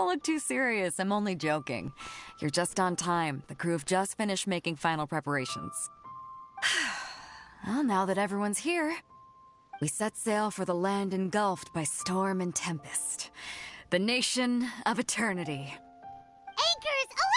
Don't look too serious, I'm only joking. You're just on time. The crew have just finished making final preparations. Well, now that everyone's here, we set sail for the land engulfed by storm and tempest. The nation of eternity. Anchors away!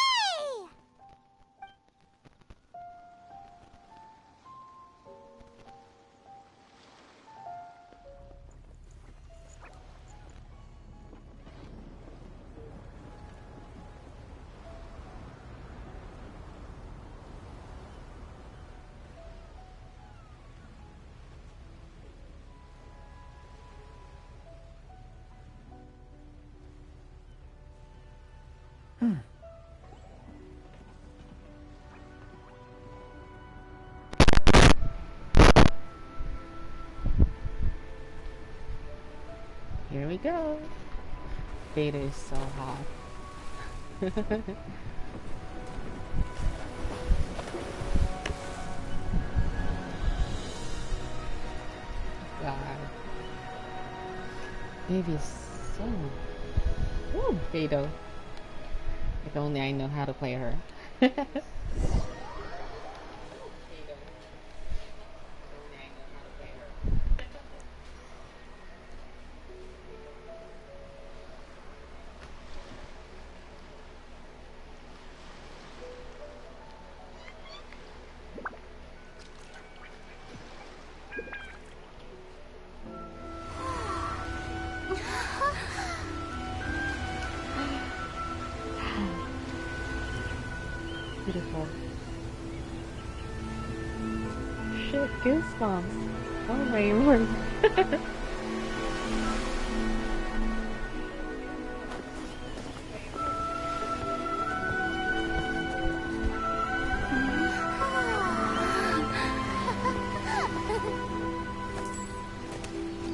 Here we go. Beta is so hot. God. Baby is so... Ooh, Beta. If only I know how to play her. Beautiful. Shit, goosebumps. Oh my lord.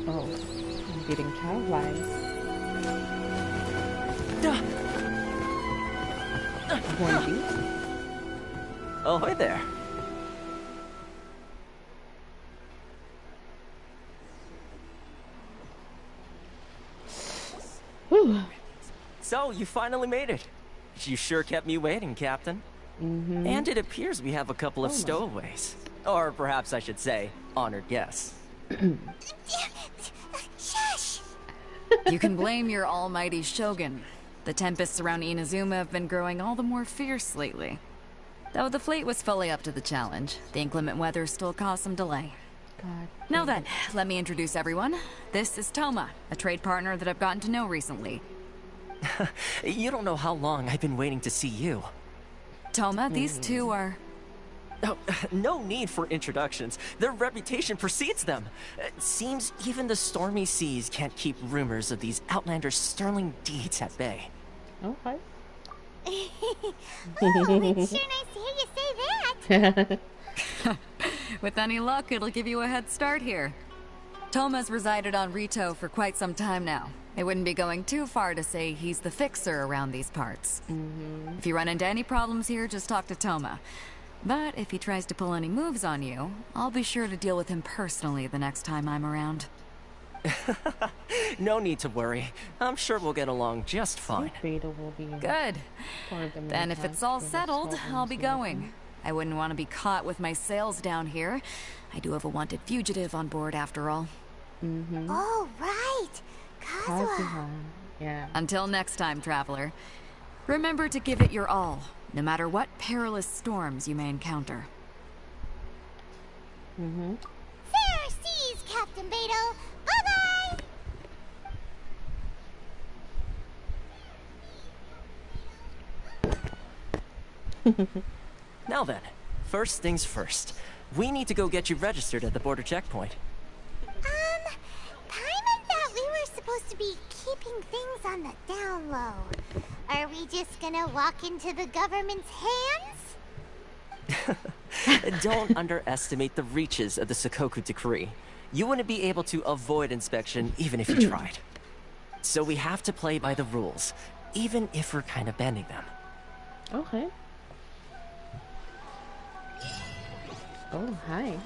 Oh, I'm getting paralyzed. Oh, hi there. Whew. So, you finally made it. You sure kept me waiting, Captain. And it appears we have a couple of stowaways. Or perhaps I should say, honored guests. Shush! You can blame your almighty shogun. The tempests around Inazuma have been growing all the more fierce lately. Though the fleet was fully up to the challenge, the inclement weather still caused some delay. God. Now then, let me introduce everyone. This is Toma, a trade partner that I've gotten to know recently. You don't know how long I've been waiting to see you. Toma, these two are... Oh, no need for introductions. Their reputation precedes them. It seems even the stormy seas can't keep rumors of these outlanders' sterling deeds at bay. Okay. Oh, it's sure nice to hear you say that. With any luck, it'll give you a head start here. Toma's resided on Rito for quite some time now. It wouldn't be going too far to say he's the fixer around these parts. If you run into any problems here, just talk to Toma. But if he tries to pull any moves on you, I'll be sure to deal with him personally the next time I'm around. No need to worry. I'm sure we'll get along just fine. Beta will be Good. Then if it's all settled, I'll be going. I wouldn't want to be caught with my sails down here. I do have a wanted fugitive on board after all. Oh, right. Kazuha. Yeah. Until next time, traveler. Remember to give it your all, no matter what perilous storms you may encounter. Fair seas, Captain Beto. Bye-bye! Now then, first things first. We need to go get you registered at the border checkpoint. Paimon thought we were supposed to be keeping things on the down low. Are we just gonna walk into the government's hands? Don't underestimate the reaches of the Sakoku decree. You wouldn't be able to avoid inspection even if you tried. So we have to play by the rules, even if we're kind of bending them. Okay. Oh, hi.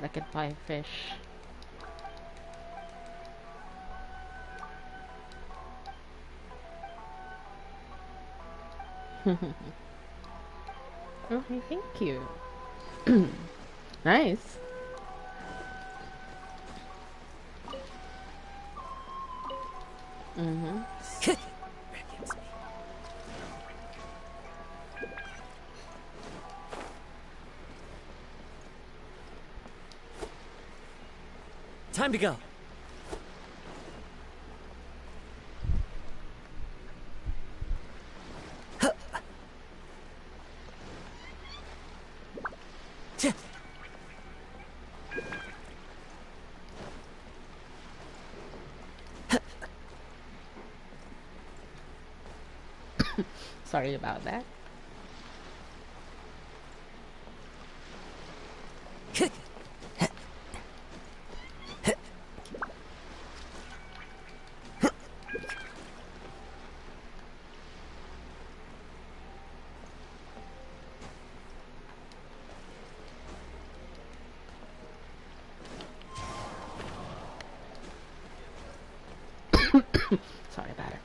I could buy fish. Okay, thank you. Nice. Mm-hmm. Time to go. Sorry about that. Sorry about it.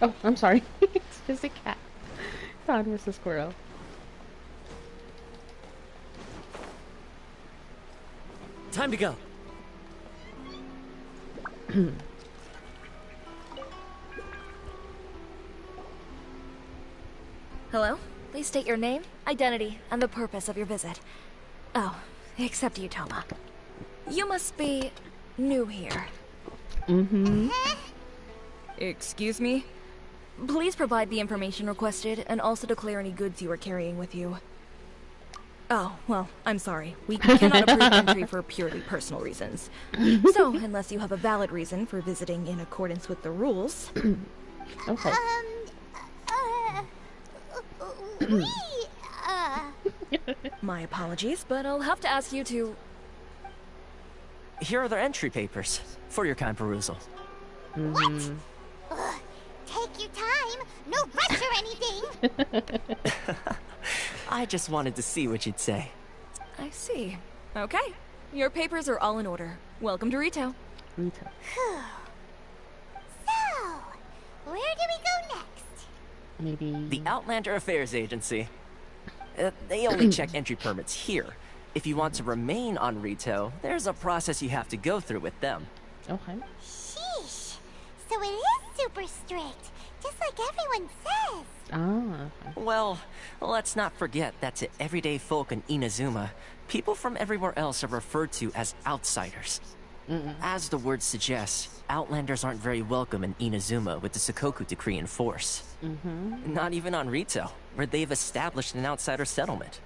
Oh, I'm sorry. It's just a cat. Thought it was a squirrel. Time to go. Hello? Please state your name, identity, and the purpose of your visit. Oh, except you, Toma. You must be new here. Mm-hmm. Excuse me? Please provide the information requested and also declare any goods you are carrying with you. Oh, well, I'm sorry. We cannot approve entry for purely personal reasons. So, unless you have a valid reason for visiting in accordance with the rules... Okay. My apologies, but I'll have to ask you to... Here are their entry papers for your kind perusal. What? Ugh, take your time. No rush or anything. I just wanted to see what you'd say. I see. Okay. Your papers are all in order. Welcome to Rito. Rito. So, where do we go next? Maybe... The Outlander Affairs Agency. They only check entry permits here. If you want to remain on Rito, there's a process you have to go through with them. Okay. Sheesh. So it is super strict, just like everyone says. Ah, okay. Well, let's not forget that to everyday folk in Inazuma, people from everywhere else are referred to as outsiders. As the word suggests, Outlanders aren't very welcome in Inazuma with the Sakoku decree in force. Not even on Rito, where they've established an outsider settlement.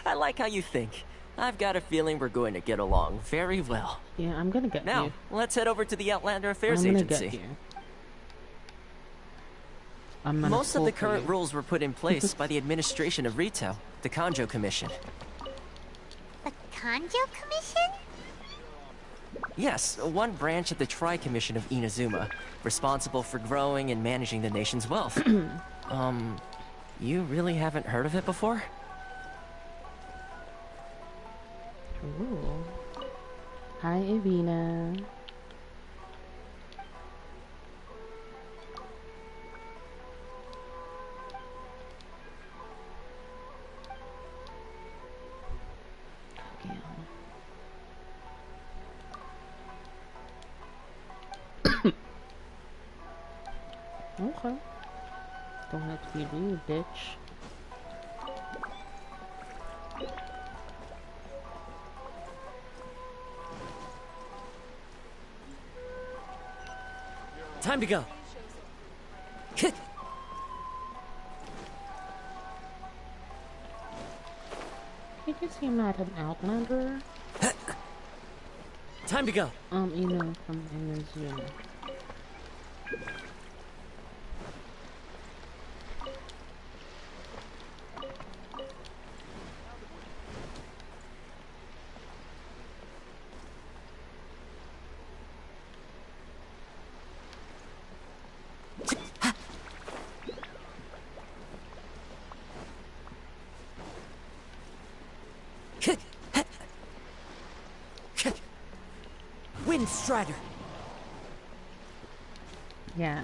I like how you think. I've got a feeling we're going to get along very well. Yeah, I'm gonna get Now, you. let's head over to the Outlander Affairs I'm gonna Agency. get you. I'm gonna Most of the pull for current you. rules were put in place by the administration of Rito, the Kanjo Commission. The Kanjo Commission? Yes, one branch of the Tri-Commission of Inazuma, responsible for growing and managing the nation's wealth. You really haven't heard of it before? Ooh. Hi, Evina. Okay. Don't have to be rude, bitch. Time to go. Did you see I'm not an outlander? Time to go. You know, from Inazuma. Wind Strider. Yeah.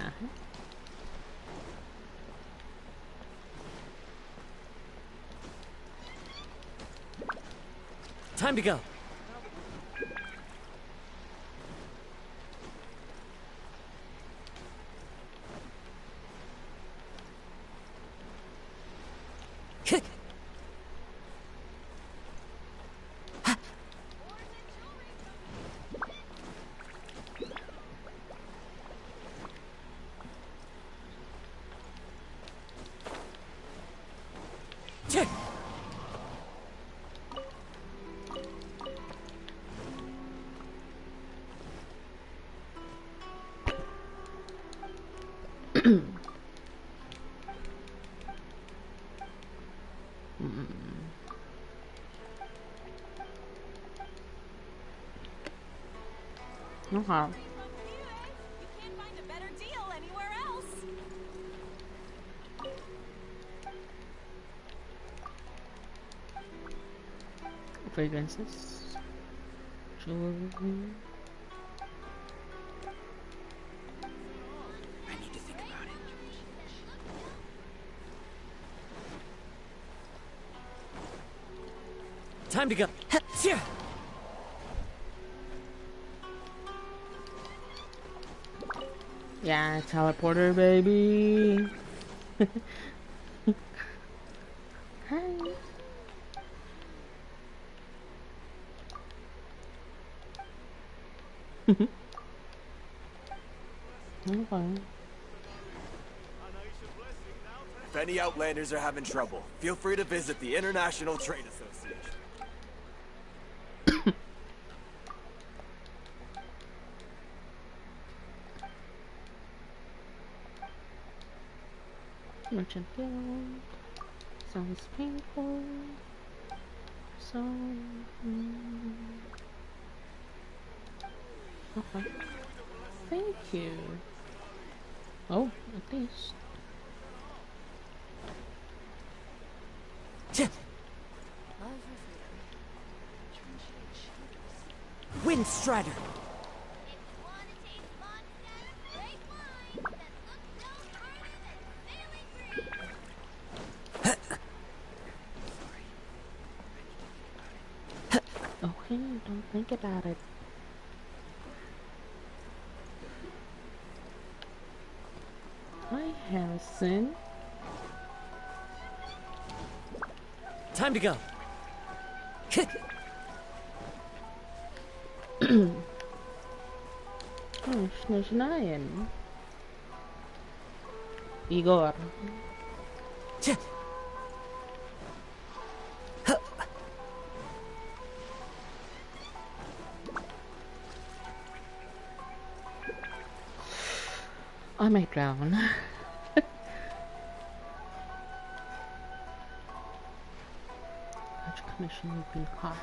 Time to go. Okay. Fragrances. Jewelry. I need to think about it. Time to go. Yeah, teleporter, baby. Hi. Okay. If any Outlanders are having trouble, feel free to visit the International Trade Association. Merchant Guild. Sounds painful. So. Okay. Thank you. Oh, at least. Wind Strider. Okay, don't think about it. Hi, Harrison. Time to go. Oh, Schneichen. Igor. I might drown. Which commission would be caught?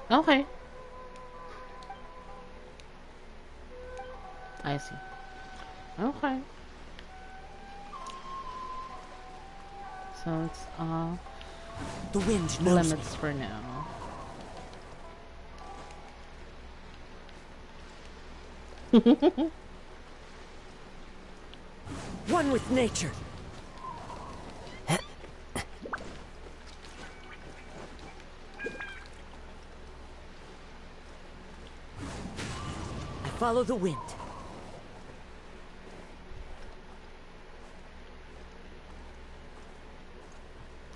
Okay. I see. Okay. So it's off The wind knows limits me. for now. One with nature. I follow the wind.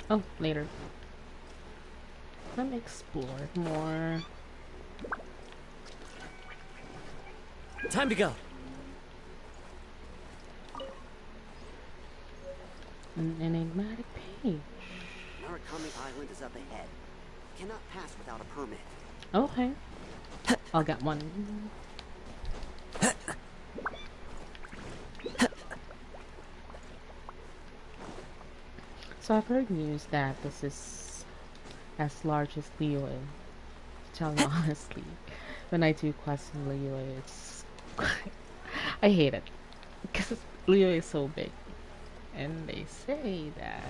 Oh, later. Let me explore more. Time to go. An enigmatic page. Narukami Island is up ahead. Cannot pass without a permit. Okay. I'll get one. So I've heard news that this is as large as Liyue. To tell you honestly, when I do question Liyue, it's I hate it because Liyue is so big, and they say that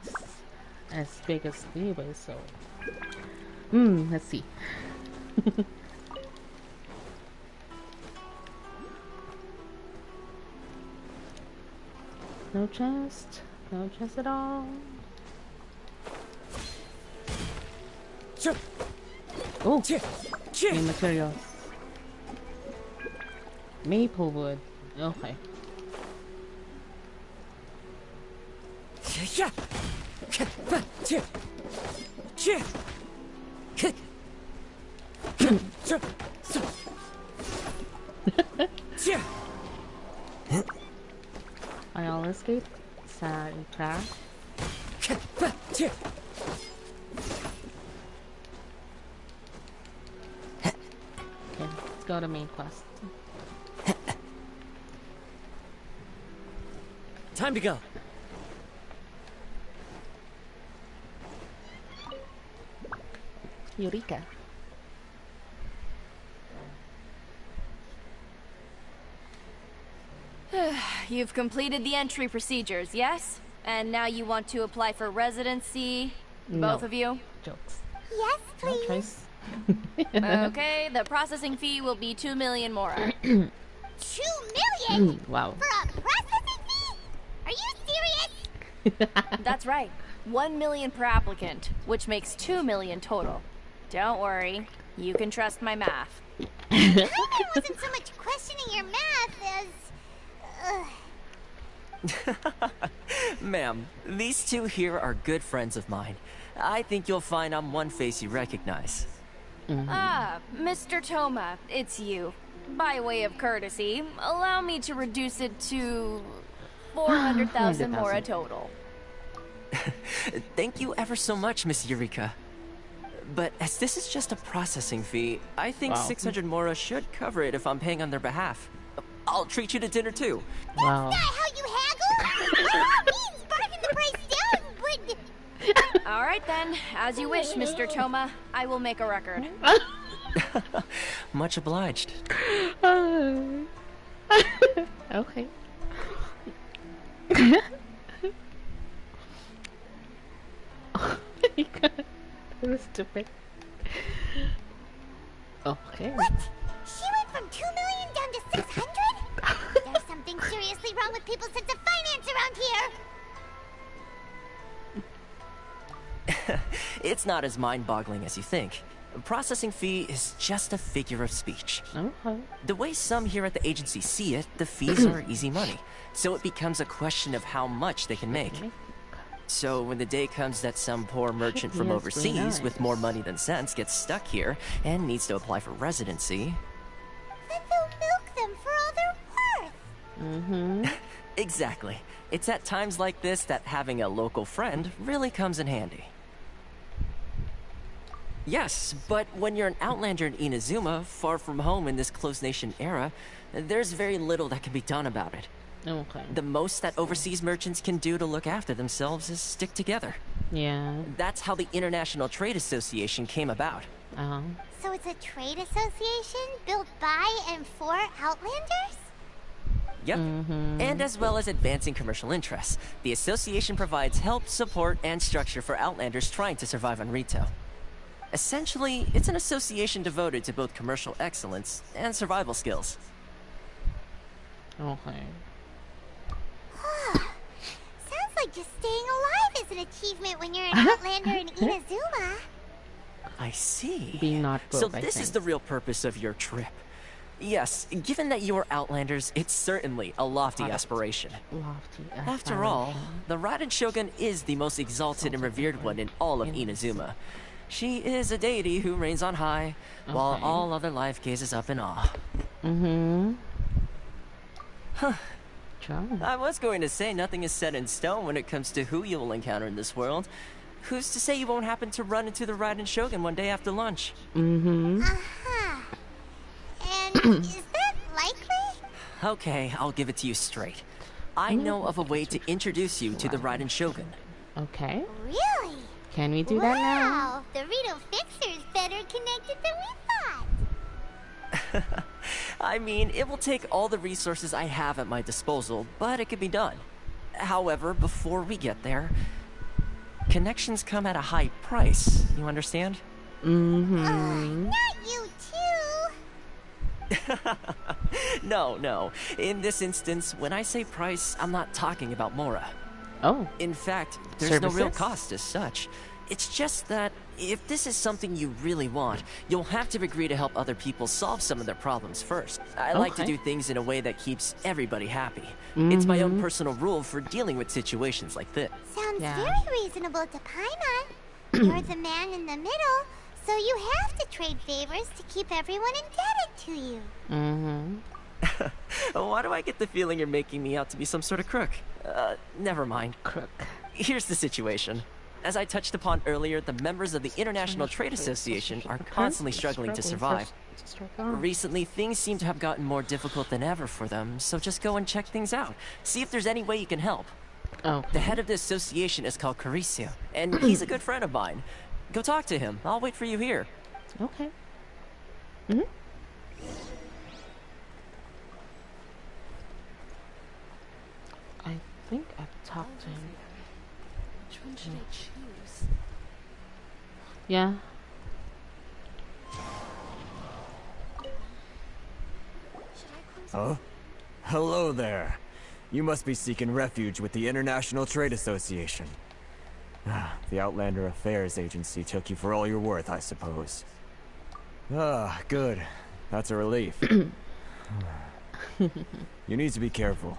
it's as big as Liyue. So, let's see. No chest. No chest at all. Oh, new materials. Maple wood. Okay. I always escape. Sad and crash. Okay, let's go to main quest. Time to go. Eureka. You've completed the entry procedures, yes? And now you want to apply for residency? Both of you? Jokes. Yes, No please. choice. Okay, the processing fee will be 2 million more. 2 million? Wow. For a processing fee? Are you serious? That's right. 1 million per applicant, which makes 2 million total. Don't worry, you can trust my math. I wasn't so much questioning your math as... Ma'am, these two here are good friends of mine. I think you'll find I'm one face you recognize. Ah, Mr. Toma, it's you. By way of courtesy, allow me to reduce it to 400,000 more a total. Thank you ever so much, Miss Eureka. But as this is just a processing fee, I think 600 Mora should cover it if I'm paying on their behalf. I'll treat you to dinner too. Wow. Not how you haggle? By all means, bargain the price down, but... All right then, as you wish, Mr. Toma. I will make a record. Much obliged. Okay. That was stupid. Okay. What? She went from 2 million down to 600? There's something seriously wrong with people's sense of finance around here. It's not as mind-boggling as you think. A processing fee is just a figure of speech. Okay. The way some here at the agency see it, the fees are easy money. So it becomes a question of how much they can make. So when the day comes that some poor merchant from Yes, very overseas with more nice. money than sense gets stuck here and needs to apply for residency... Then they'll milk them for all they're worth. Mm-hmm. Exactly. It's at times like this that having a local friend really comes in handy. Yes, but when you're an outlander in Inazuma, far from home in this closed nation era, there's very little that can be done about it. Okay. The most that overseas merchants can do to look after themselves is stick together. Yeah. That's how the International Trade Association came about. So it's a trade association built by and for Outlanders? Yep. And as well as advancing commercial interests, the association provides help, support, and structure for Outlanders trying to survive on Rito. Essentially, it's an association devoted to both commercial excellence and survival skills. Okay. Sounds like just staying alive is an achievement when you're an Outlander in Inazuma. I see. Being not broke, So I this is think. the real purpose of your trip. Yes, given that you are Outlanders, it's certainly a lofty aspiration. Lofty After all, the Raiden Shogun is the most exalted and revered one in all of Inazuma. She is a deity who reigns on high, while Okay. all other life gazes up in awe. Mm-hmm. Huh. Sure. I was going to say nothing is set in stone when it comes to who you will encounter in this world. Who's to say you won't happen to run into the Raiden Shogun one day after lunch? Mm-hmm. Uh-huh. And is that likely? Okay, I'll give it to you straight. I know of a way to introduce you to the Raiden Shogun. Okay. Really? Can we do that now? Wow, the Rito Fixer is better connected than we thought. I mean, it will take all the resources I have at my disposal, but it can be done. However, before we get there, connections come at a high price, you understand? Mm-hmm. Not you No. In this instance, when I say price, I'm not talking about Mora. Oh. In fact, there's no real cost as such. It's just that if this is something you really want, you'll have to agree to help other people solve some of their problems first. I like to do things in a way that keeps everybody happy. It's my own personal rule for dealing with situations like this. Sounds very reasonable to Paimon. You're the man in the middle, so you have to trade favors to keep everyone indebted to you. Why do I get the feeling you're making me out to be some sort of crook? Never mind. Crook. Here's the situation. As I touched upon earlier, the members of the International Trade Association are constantly struggling to survive. Recently, things seem to have gotten more difficult than ever for them, so just go and check things out. See if there's any way you can help. Oh. The head of the association is called Caricio, and he's a good friend of mine. Go talk to him. I'll wait for you here. Okay. I think I've talked to him. Which one should I choose? Yeah. Huh? Hello there. You must be seeking refuge with the International Trade Association. The Outlander Affairs Agency took you for all you're worth, I suppose. Good. That's a relief. You need to be careful,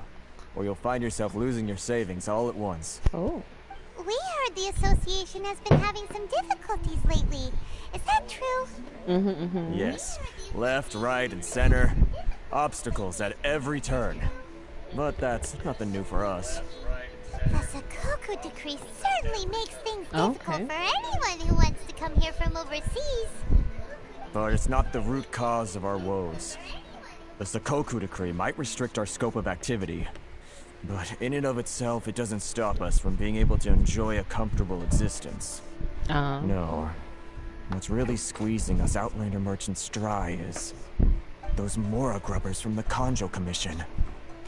or you'll find yourself losing your savings all at once. Oh. We heard the association has been having some difficulties lately. Is that true? Yes. Left, right, and center. Obstacles at every turn. But that's nothing new for us. The Sakoku decree certainly makes things difficult for anyone who wants to come here from overseas. But it's not the root cause of our woes. The Sakoku decree might restrict our scope of activity, but in and of itself, it doesn't stop us from being able to enjoy a comfortable existence. No. What's really squeezing us Outlander merchants dry is those Mora grubbers from the Kanjo Commission.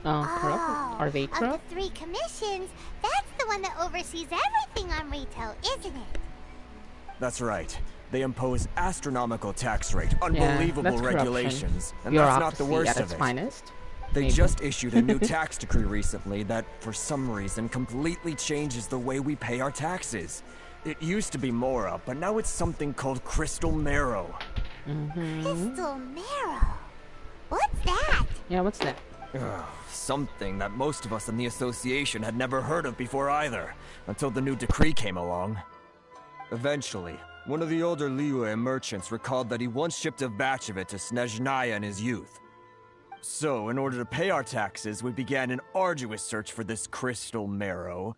Are they corrupt? Of the 3 commissions, that's the one that oversees everything on retail, isn't it? That's right. They impose astronomical tax rate, unbelievable regulations, and that's not the worst of it. Finest. They just issued a new tax decree recently that, for some reason, completely changes the way we pay our taxes. It used to be Mora, but now it's something called Crystal Marrow. Crystal Marrow? What's that? Yeah, what's that? Something that most of us in the association had never heard of before either, until the new decree came along. Eventually, one of the older Liyue merchants recalled that he once shipped a batch of it to Snezhnaya in his youth. So, in order to pay our taxes, we began an arduous search for this Crystal Marrow.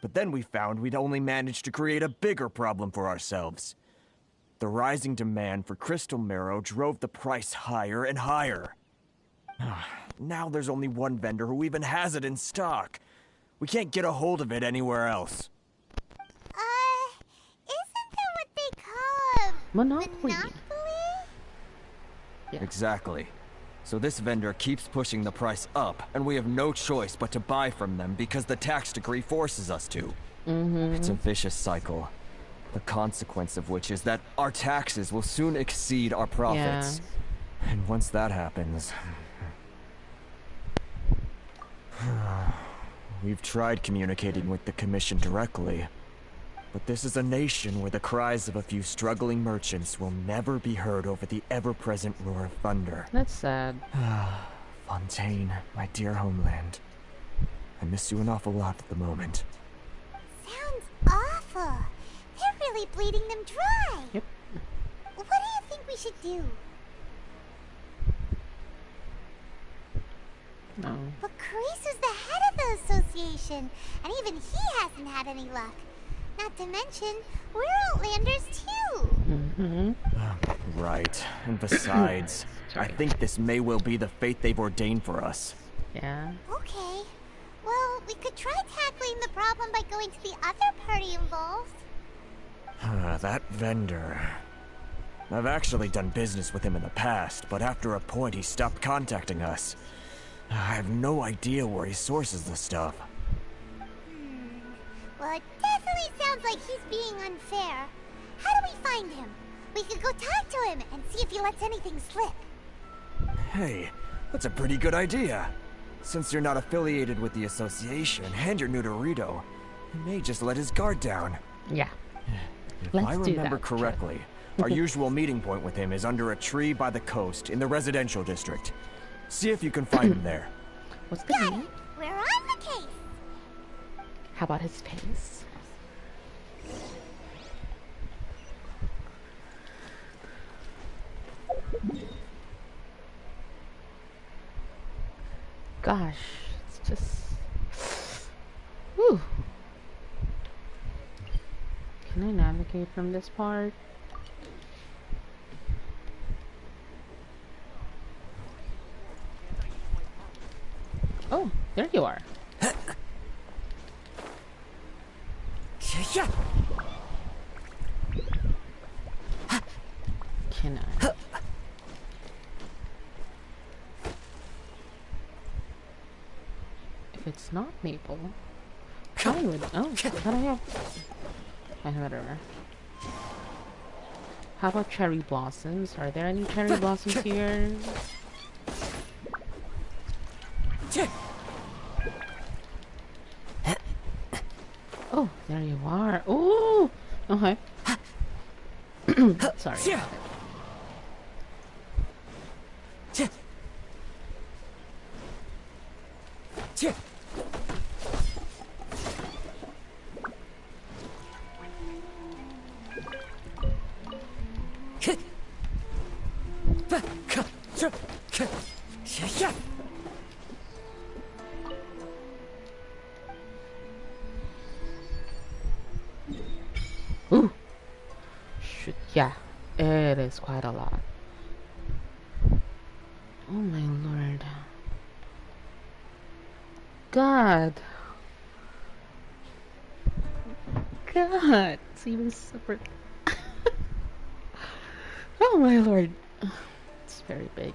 But then we found we'd only managed to create a bigger problem for ourselves. The rising demand for Crystal Marrow drove the price higher and higher. Now there's only one vendor who even has it in stock. We can't get a hold of it anywhere else. Isn't that what they call a Monopoly? Yeah. Exactly. So this vendor keeps pushing the price up, and we have no choice but to buy from them because the tax decree forces us to. It's a vicious cycle. The consequence of which is that our taxes will soon exceed our profits. Yeah. And once that happens... We've tried communicating with the Commission directly, but this is a nation where the cries of a few struggling merchants will never be heard over the ever-present roar of thunder. That's sad. Fontaine, my dear homeland. I miss you an awful lot at the moment. Sounds awful. They're really bleeding them dry. Yep. What do you think we should do? No. But Carisu's the head of the association, and even he hasn't had any luck. Not to mention, we're Outlanders too. Right. And besides, I think this may well be the fate they've ordained for us. Yeah. Okay. Well, we could try tackling the problem by going to the other party involved. That vendor. I've actually done business with him in the past, but after a point he stopped contacting us. I have no idea where he sources the stuff. Well, it definitely sounds like he's being unfair. How do we find him? We could go talk to him and see if he lets anything slip. Hey, that's a pretty good idea. Since you're not affiliated with the association and you're new to Rito, you may just let his guard down. Yeah. If Let's I do remember that, correctly, our usual meeting point with him is under a tree by the coast in the residential district. See if you can find him there. What's the Got name? it. We're on the case. How about his face? Gosh, it's just... Whew. Can I navigate from this part? Oh, there you are. Can I? If it's not maple, I would. Oh, what do I have? Whatever. How about cherry blossoms? Are there any cherry blossoms here? Oh, there you are. Oh, okay. Sorry. Ooh. Shoot, yeah. It is quite a lot. Oh my lord. God. God. It's even separate. Oh my lord. It's very big.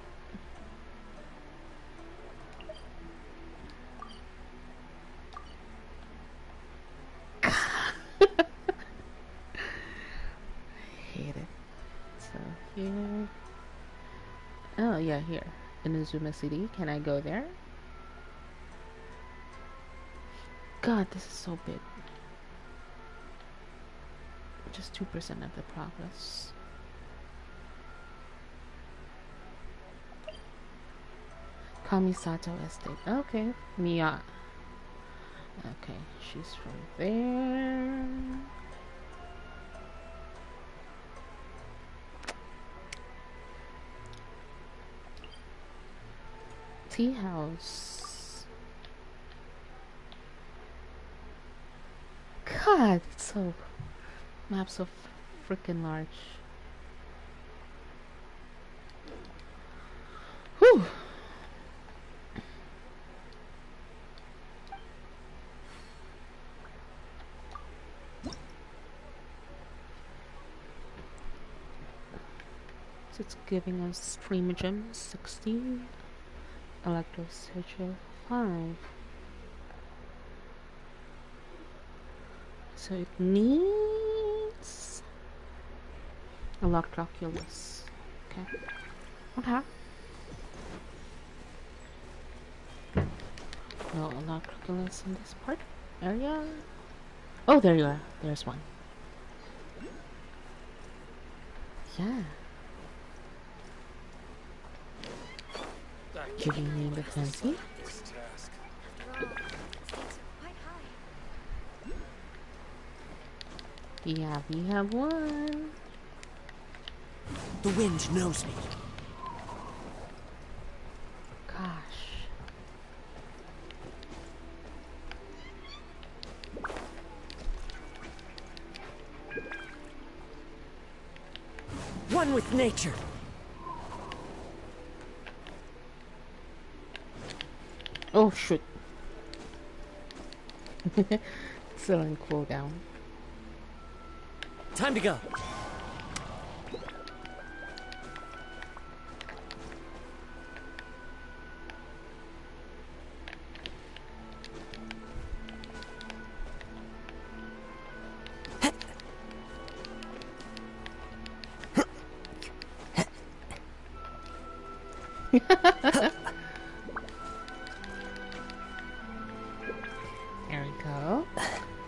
Hate it. So here. Oh yeah, here. Inazuma City. Can I go there? God, this is so big. Just 2% of the progress. Kamisato Estate. Okay. Mia. Okay, she's from there. Tea house. God, it's so map's so freaking large. Whew. So it's giving us Primogen 16, Electro Sigil 5. So it needs Electroculus. Okay. Okay. No Electroculus in this part area. Oh, there you are. There's one. Yeah. Giving me the fancy. Yeah, we have one. The wind knows me. Gosh. One with nature. Oh, shoot. Still in cooldown. Time to go. There we go.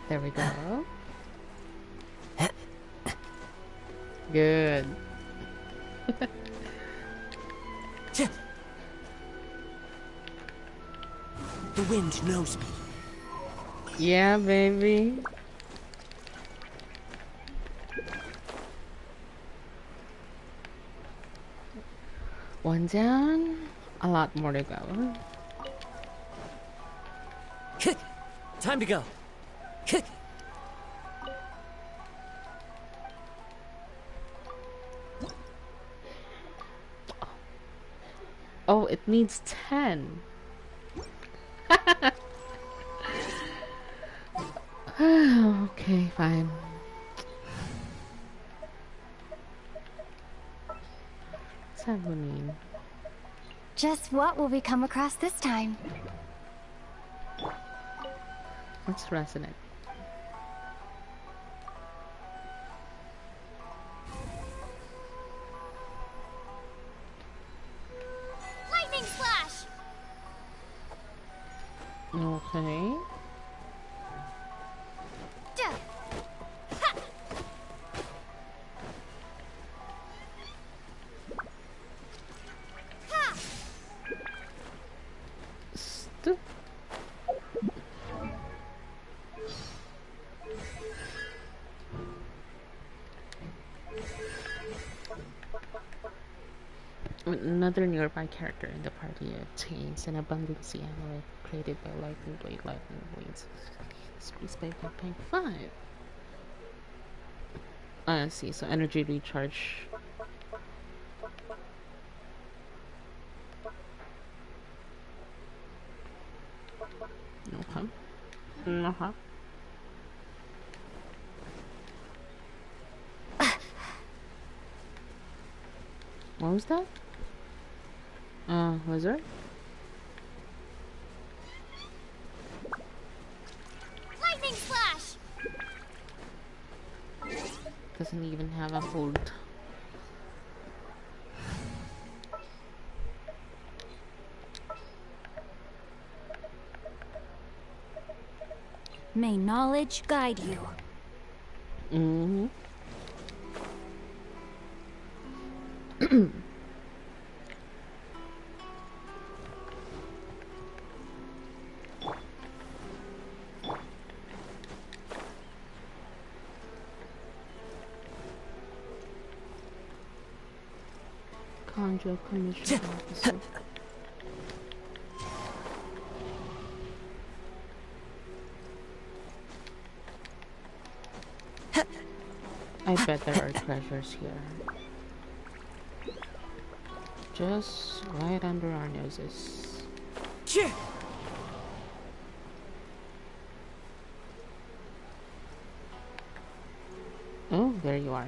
There we go. Good. The wind knows me. Yeah, baby. One down. A lot more to go. Time to go. Oh, it needs 10. Okay, fine. What's that mean? Just what will we come across this time? What's resonant? Lightning slash! Okay. Duh. Ha! Ha! Another nearby character in the party obtains an abundance amulet created by Lightning Blades. Squeeze by 1.5. I see, so energy recharge. Okay. What was that? Lizard? Lightning slash! Doesn't even have a hold. May knowledge guide you. Mm-hmm. Conjure commission officer. I bet there are treasures here. Just right under our noses. Oh, there you are.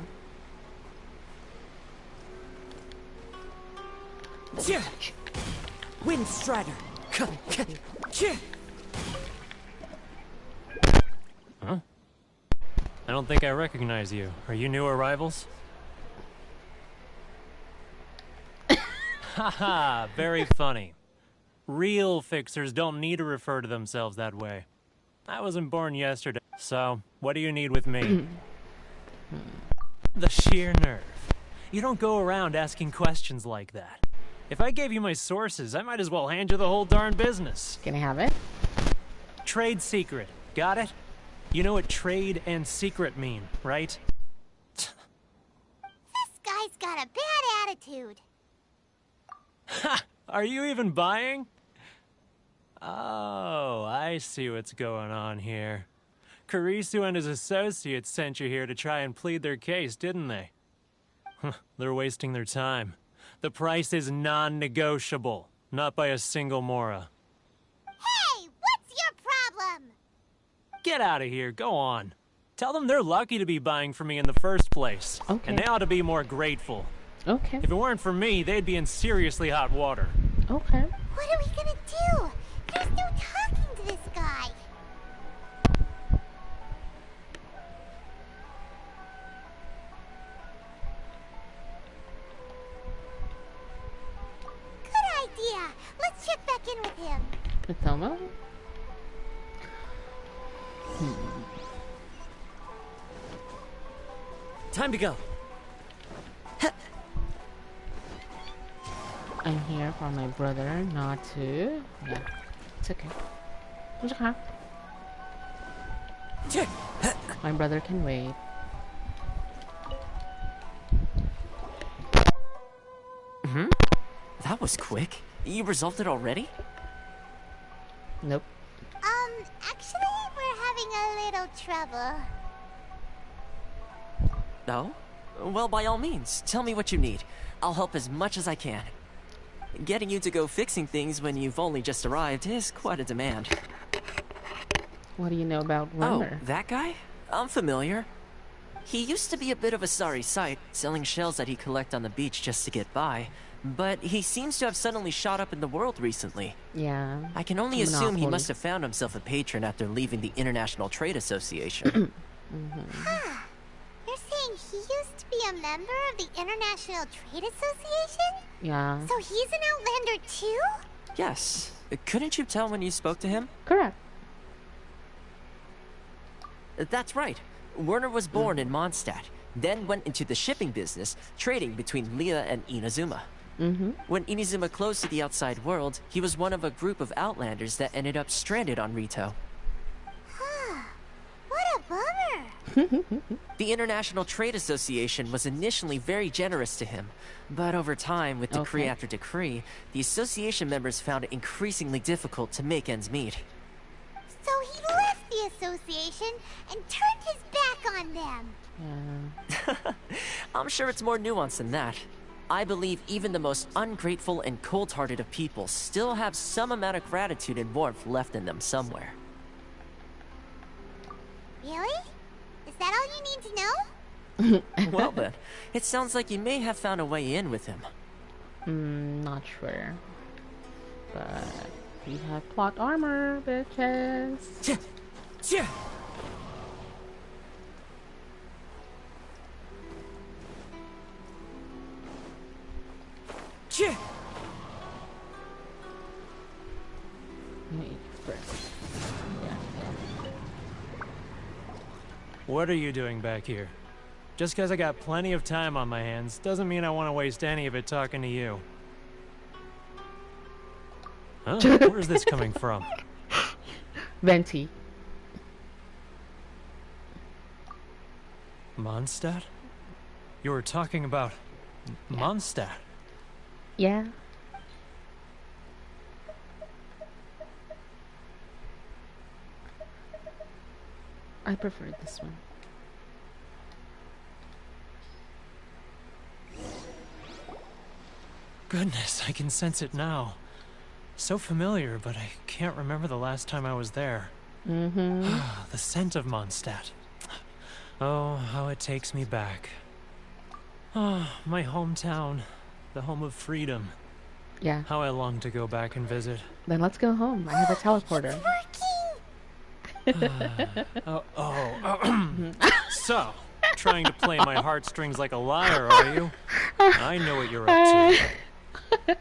Wind Strider. Huh? I don't think I recognize you. Are you new arrivals? Haha, very funny. Real fixers don't need to refer to themselves that way. I wasn't born yesterday, so what do you need with me? The sheer nerve. You don't go around asking questions like that. If I gave you my sources, I might as well hand you the whole darn business. Can I have it? Trade secret. Got it? You know what trade and secret mean, right? This guy's got a bad attitude. Ha! Are you even buying? Oh, I see what's going on here. Kurisu and his associates sent you here to try and plead their case, didn't they? They're wasting their time. The price is non-negotiable, not by a single Mora. Hey, what's your problem? Get out of here, go on. Tell them they're lucky to be buying from me in the first place. Okay. And they ought to be more grateful. Okay. If it weren't for me, they'd be in seriously hot water. Okay. What are we gonna do? There's no talking to this guy. Good Inazuma? Time to go. I'm here for my brother, not to. Yeah, it's okay. It's okay. My brother can wait. That was quick. You resolved it already? Nope. Actually, we're having a little trouble. No? Well, by all means, tell me what you need. I'll help as much as I can. Getting you to go fixing things when you've only just arrived is quite a demand. What do you know about Runner? Oh, that guy? I'm familiar. He used to be a bit of a sorry sight, selling shells that he collect on the beach just to get by. But he seems to have suddenly shot up in the world recently. Yeah. I can only assume he must have found himself a patron after leaving the International Trade Association. You're saying he used to be a member of the International Trade Association? Yeah. So he's an Outlander too? Yes. Couldn't you tell when you spoke to him? Correct. That's right. Werner was born in Mondstadt, then went into the shipping business, trading between Leah and Inazuma. When Inazuma closed to the outside world, he was one of a group of Outlanders that ended up stranded on Rito. What a bummer! The International Trade Association was initially very generous to him, but over time, with decree after decree, the association members found it increasingly difficult to make ends meet. So he left the association and turned his back on them. I'm sure it's more nuanced than that. I believe even the most ungrateful and cold-hearted of people still have some amount of gratitude and warmth left in them somewhere. Really? Is that all you need to know? Well then, it sounds like you may have found a way in with him. Not sure. But we have plot armor, bitches. Wait, first. What are you doing back here? Just because I got plenty of time on my hands doesn't mean I want to waste any of it talking to you. Huh? Where's this coming from? Venti. Mondstadt? You were talking about Mondstadt. Yeah. I prefer this one. Goodness, I can sense it now. So familiar, but I can't remember the last time I was there. The scent of Mondstadt. Oh, how it takes me back. Oh, my hometown. The home of freedom. Yeah. How I long to go back and visit. Then let's go home. I have a teleporter. So, trying to play my heartstrings like a liar, are you? I know what you're up to.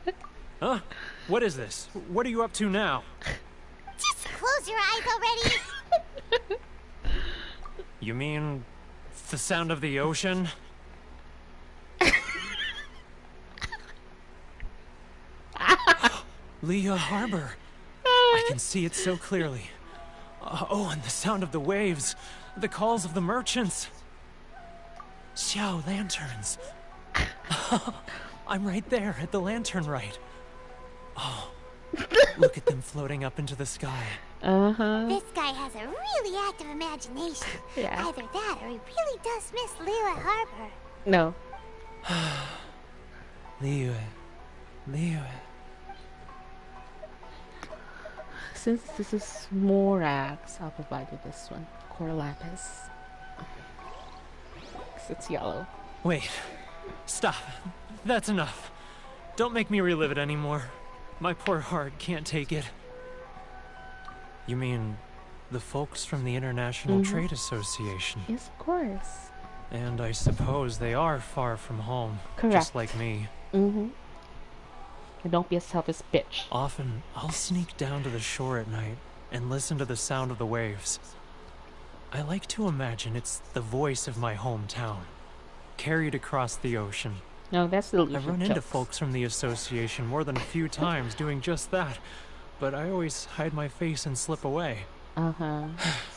Huh? What is this? What are you up to now? Just close your eyes already! You mean the sound of the ocean? Leah Harbor. I can see it so clearly. Oh, and the sound of the waves. The calls of the merchants. Xiao lanterns. I'm right there at the lantern right. Oh, look at them floating up into the sky. This guy has a really active imagination. Yeah. Either that or he really does miss Leela Harbor. No. Leah. Since this is Morax, I'll provide you this one. Core Lapis. 'Cause it's yellow. Wait. Stop. That's enough. Don't make me relive it anymore. My poor heart can't take it. You mean the folks from the International Trade Association? Yes, of course. And I suppose they are far from home. Correct. Just like me. And don't be a selfish bitch. Often, I'll sneak down to the shore at night and listen to the sound of the waves. I like to imagine it's the voice of my hometown, carried across the ocean. No, that's the I've run into folks from the association more than a few times doing just that, but I always hide my face and slip away. Uh-huh.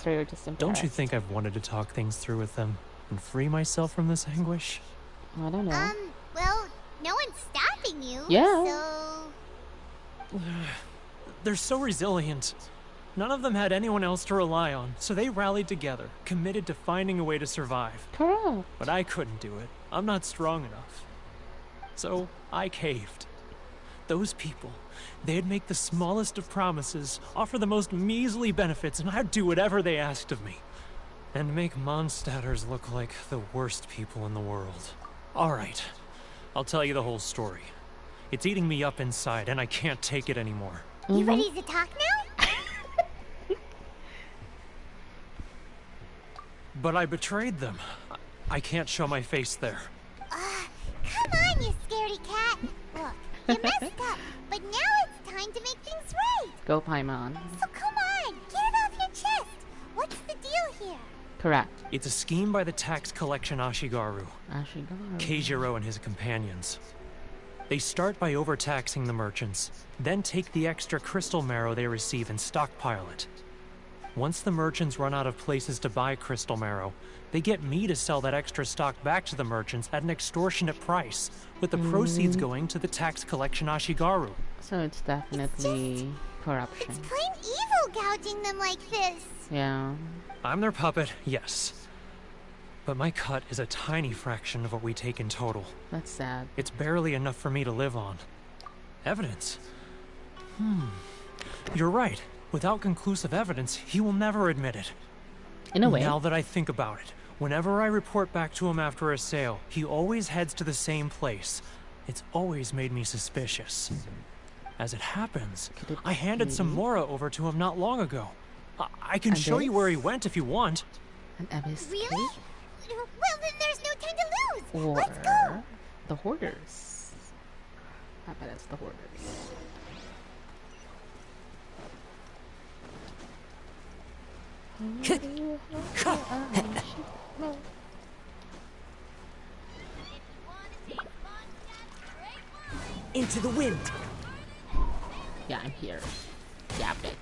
So you're just embarrassed. Don't you think I've wanted to talk things through with them and free myself from this anguish? I don't know. Well, no one's stopping you. Yeah. So... They're so resilient. None of them had anyone else to rely on, so they rallied together, committed to finding a way to survive. Correct. But I couldn't do it. I'm not strong enough. So I caved. Those people, they'd make the smallest of promises, offer the most measly benefits, and I'd do whatever they asked of me. And make Mondstadters look like the worst people in the world. Alright, I'll tell you the whole story. It's eating me up inside, and I can't take it anymore. You ready to talk now? But I betrayed them. I can't show my face there. Come on, you scaredy cat. Look, you messed up, but now it's time to make things right. Go, Paimon. So come on, get it off your chest. What's the deal here? Correct. It's a scheme by the tax collection Ashigaru. Ashigaru. Keijiro and his companions. They start by overtaxing the merchants, then take the extra crystal marrow they receive and stockpile it. Once the merchants run out of places to buy crystal marrow, they get me to sell that extra stock back to the merchants at an extortionate price, with the proceeds going to the tax collection Ashigaru. So it's definitely corruption. It's plain evil gouging them like this. Yeah. I'm their puppet, yes. But my cut is a tiny fraction of what we take in total. That's sad. It's barely enough for me to live on. Evidence? You're right. Without conclusive evidence, he will never admit it. In a way. Now that I think about it, whenever I report back to him after a sale, he always heads to the same place. It's always made me suspicious. As it happens, I handed some Mora over to him not long ago. I can show you where he went if you want. An abyss. Really? Well, then there's no time to lose. Or Let's go. the hoarders. I bet it's the hoarders. Into the wind. Yeah, I'm here. Yeah, bitch.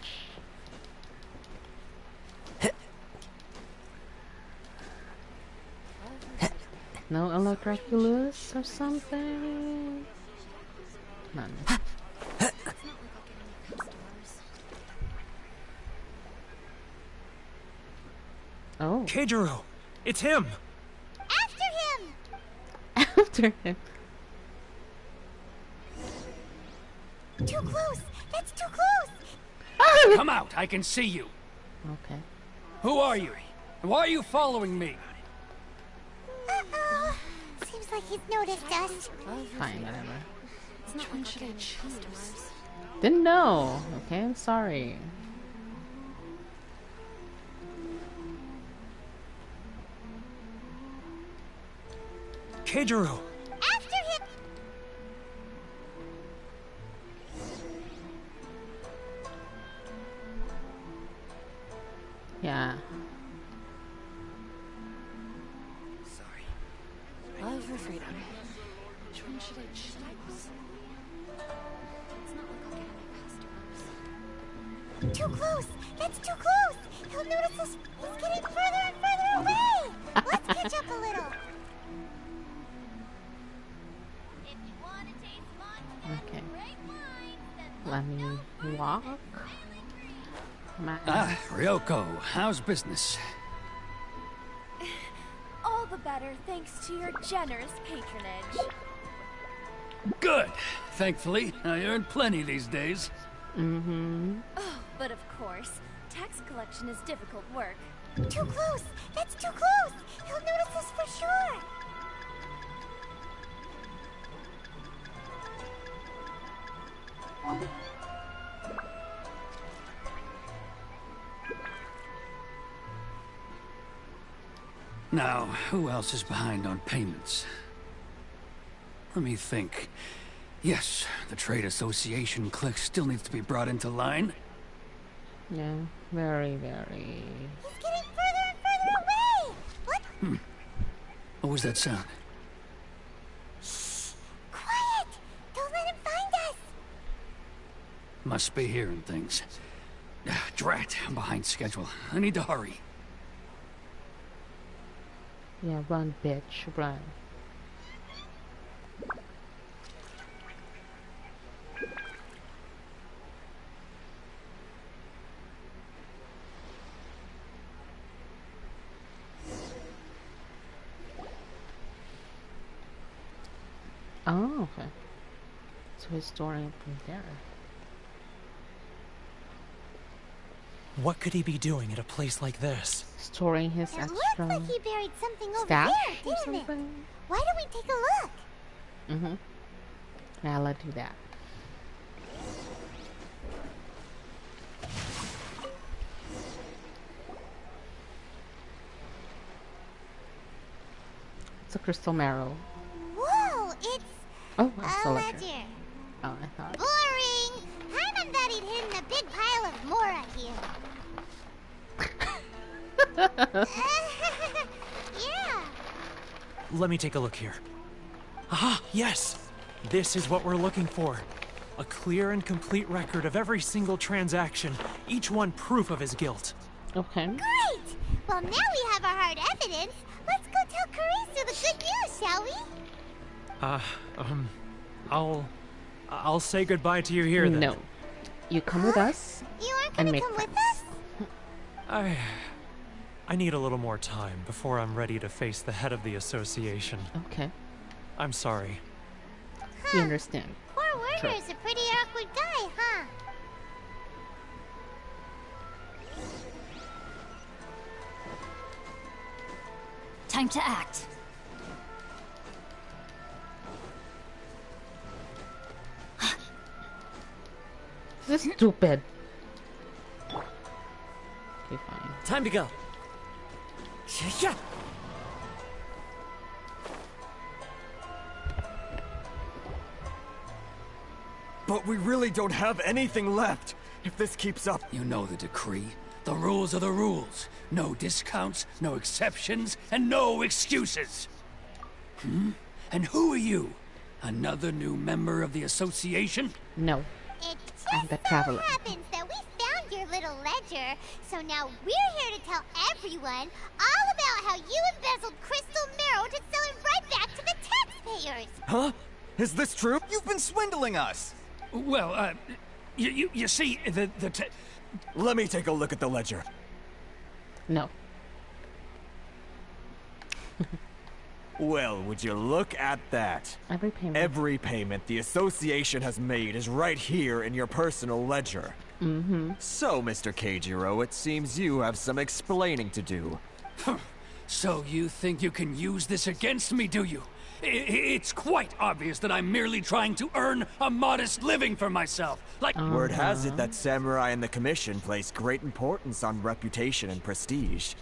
No Electroculus or something? None. Oh. Keijiro! It's him! After him! After him. Too close! That's too close! Come out, I can see you. Okay. Who are you? And why are you following me? Uh-oh. Seems like he's noticed us. Fine, whatever. Which one should I choose? Didn't know. Okay, I'm sorry. Keijiro! After him! Yeah. Sorry. Love or freedom? Which one should I choose? It's not like I'll get any customers. Too close! That's too close! He'll notice us. He's getting further and further away! Let's catch up a little. Okay. Let me walk. Ah, Ryoko, how's business? All the better thanks to your generous patronage. Good. Thankfully, I earn plenty these days. Mm-hmm. Oh, but of course, tax collection is difficult work. Too close! That's too close! He'll notice us for sure! Now, who else is behind on payments? Let me think. Yes, the trade association clique still needs to be brought into line. Yeah, very, very. He's getting further and further away! What? What was that sound? Shh! Quiet! Don't let him find us! Must be hearing things. Drat, I'm behind schedule. I need to hurry. Yeah, run, bitch, run. Oh, okay. So he's storing it from there. What could he be doing at a place like this? Storing his It extra looks like he buried something over stash there, or didn't it? something? Why don't we take a look? Mm-hmm. Now let's do that. It's a crystal marrow. Whoa, it's Oh, it's a a ledger. ledger. Oh, I thought. Boring! Paimon thought he'd hidden a big pile of Mora here. Yeah. Let me take a look here. Aha, yes! This is what we're looking for. A clear and complete record of every single transaction, each one proof of his guilt. Okay. Great! Well, now we have our hard evidence. Let's go tell Karisu the good news, shall we? I'll say goodbye to you here then. No. You come with us You aren't and gonna make come friends. with us? I need a little more time before I'm ready to face the head of the association. Okay. I'm sorry. We understand. Poor Werner's a pretty awkward guy, huh? Time to act. This is stupid. Okay, fine. Time to go. Yeah. But we really don't have anything left. If this keeps up... You know the decree. The rules are the rules. No discounts, no exceptions, and no excuses. And who are you? Another new member of the association? No. It I'm the just so traveler. happens that we found your little ledger, so now we're here to tell everyone all about how you embezzled crystal marrow to sell it right back to the taxpayers. Huh? Is this true? You've been swindling us! Well, you see, Let me take a look at the ledger. No. Well, would you look at that? Every payment. Every payment the association has made is right here in your personal ledger. Mm-hmm. So, Mr. Keijiro, it seems you have some explaining to do. So you think you can use this against me, do you? It's quite obvious that I'm merely trying to earn a modest living for myself. Like Word has it that samurai and the commission place great importance on reputation and prestige.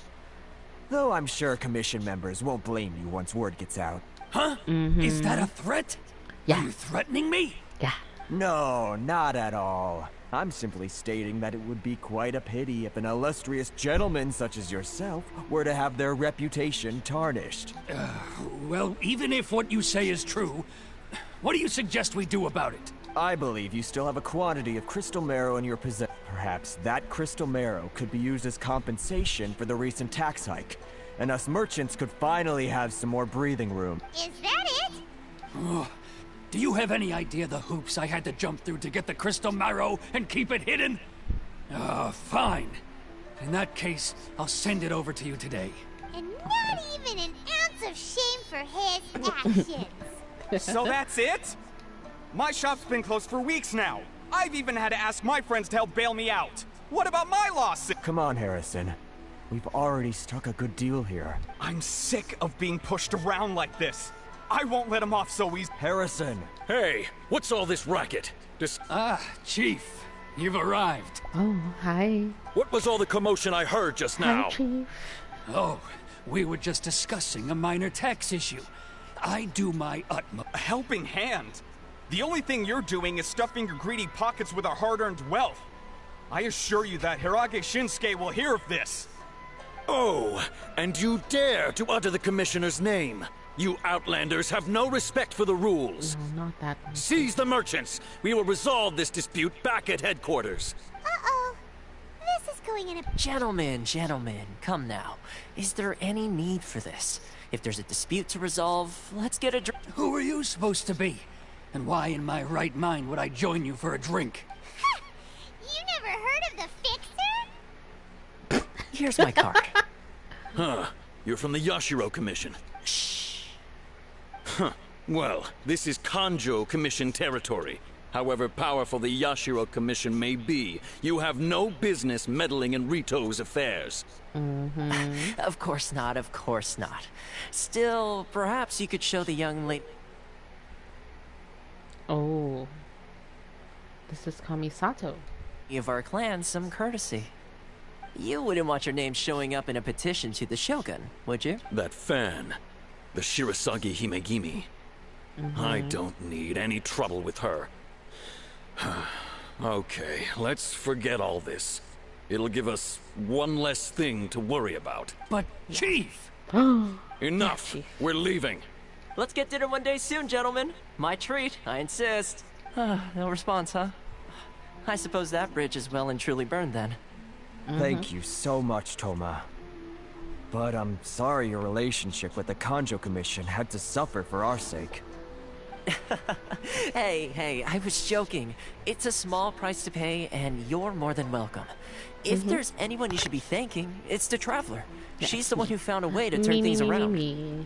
Though I'm sure commission members won't blame you once word gets out. Huh? Is that a threat? Yeah. Are you threatening me? Yeah. No, not at all. I'm simply stating that it would be quite a pity if an illustrious gentleman such as yourself were to have their reputation tarnished. Well, even if what you say is true, what do you suggest we do about it? I believe you still have a quantity of crystal marrow in your possession. Perhaps that crystal marrow could be used as compensation for the recent tax hike, and us merchants could finally have some more breathing room. Is that it? Do you have any idea the hoops I had to jump through to get the crystal marrow and keep it hidden? Fine. In that case, I'll send it over to you today. And not even an ounce of shame for his actions. So that's it? My shop's been closed for weeks now. I've even had to ask my friends to help bail me out. What about my lawsuit? Come on, Harrison. We've already struck a good deal here. I'm sick of being pushed around like this. I won't let him off so easy. Harrison! Hey, what's all this racket? Chief, you've arrived. Oh, hi. What was all the commotion I heard just now? Hi, Chief. Oh, we were just discussing a minor tax issue. I do my utmost. A helping hand? The only thing you're doing is stuffing your greedy pockets with our hard-earned wealth. I assure you that Hirage Shinsuke will hear of this. Oh, and you dare to utter the Commissioner's name. You Outlanders have no respect for the rules. No, not that one. Seize the merchants. We will resolve this dispute back at headquarters. Uh-oh. This is going in a... Gentlemen, come now. Is there any need for this? If there's a dispute to resolve, let's get a drink. Who are you supposed to be? And why in my right mind would I join you for a drink? You never heard of the Fixer? Here's my card. Huh. You're from the Yashiro Commission. Shh. Huh. Well, this is Kanjo Commission territory. However powerful the Yashiro Commission may be, you have no business meddling in Rito's affairs. Of course not, of course not. Still, perhaps you could show the young lady... Oh. This is Kamisato. of our clan some courtesy. You wouldn't want your name showing up in a petition to the Shogun, would you? That fan. The Shirasagi Himegimi. I don't need any trouble with her. Okay, let's forget all this. It'll give us one less thing to worry about. But, Chief! Enough! We're leaving. Let's get dinner one day soon, gentlemen. My treat, I insist. No response, huh? I suppose that bridge is well and truly burned then. Thank you so much, Toma. But I'm sorry your relationship with the Kanjo Commission had to suffer for our sake. Hey, I was joking. It's a small price to pay, and you're more than welcome. If there's anyone you should be thanking, it's the Traveler. She's the one who found a way to turn things around.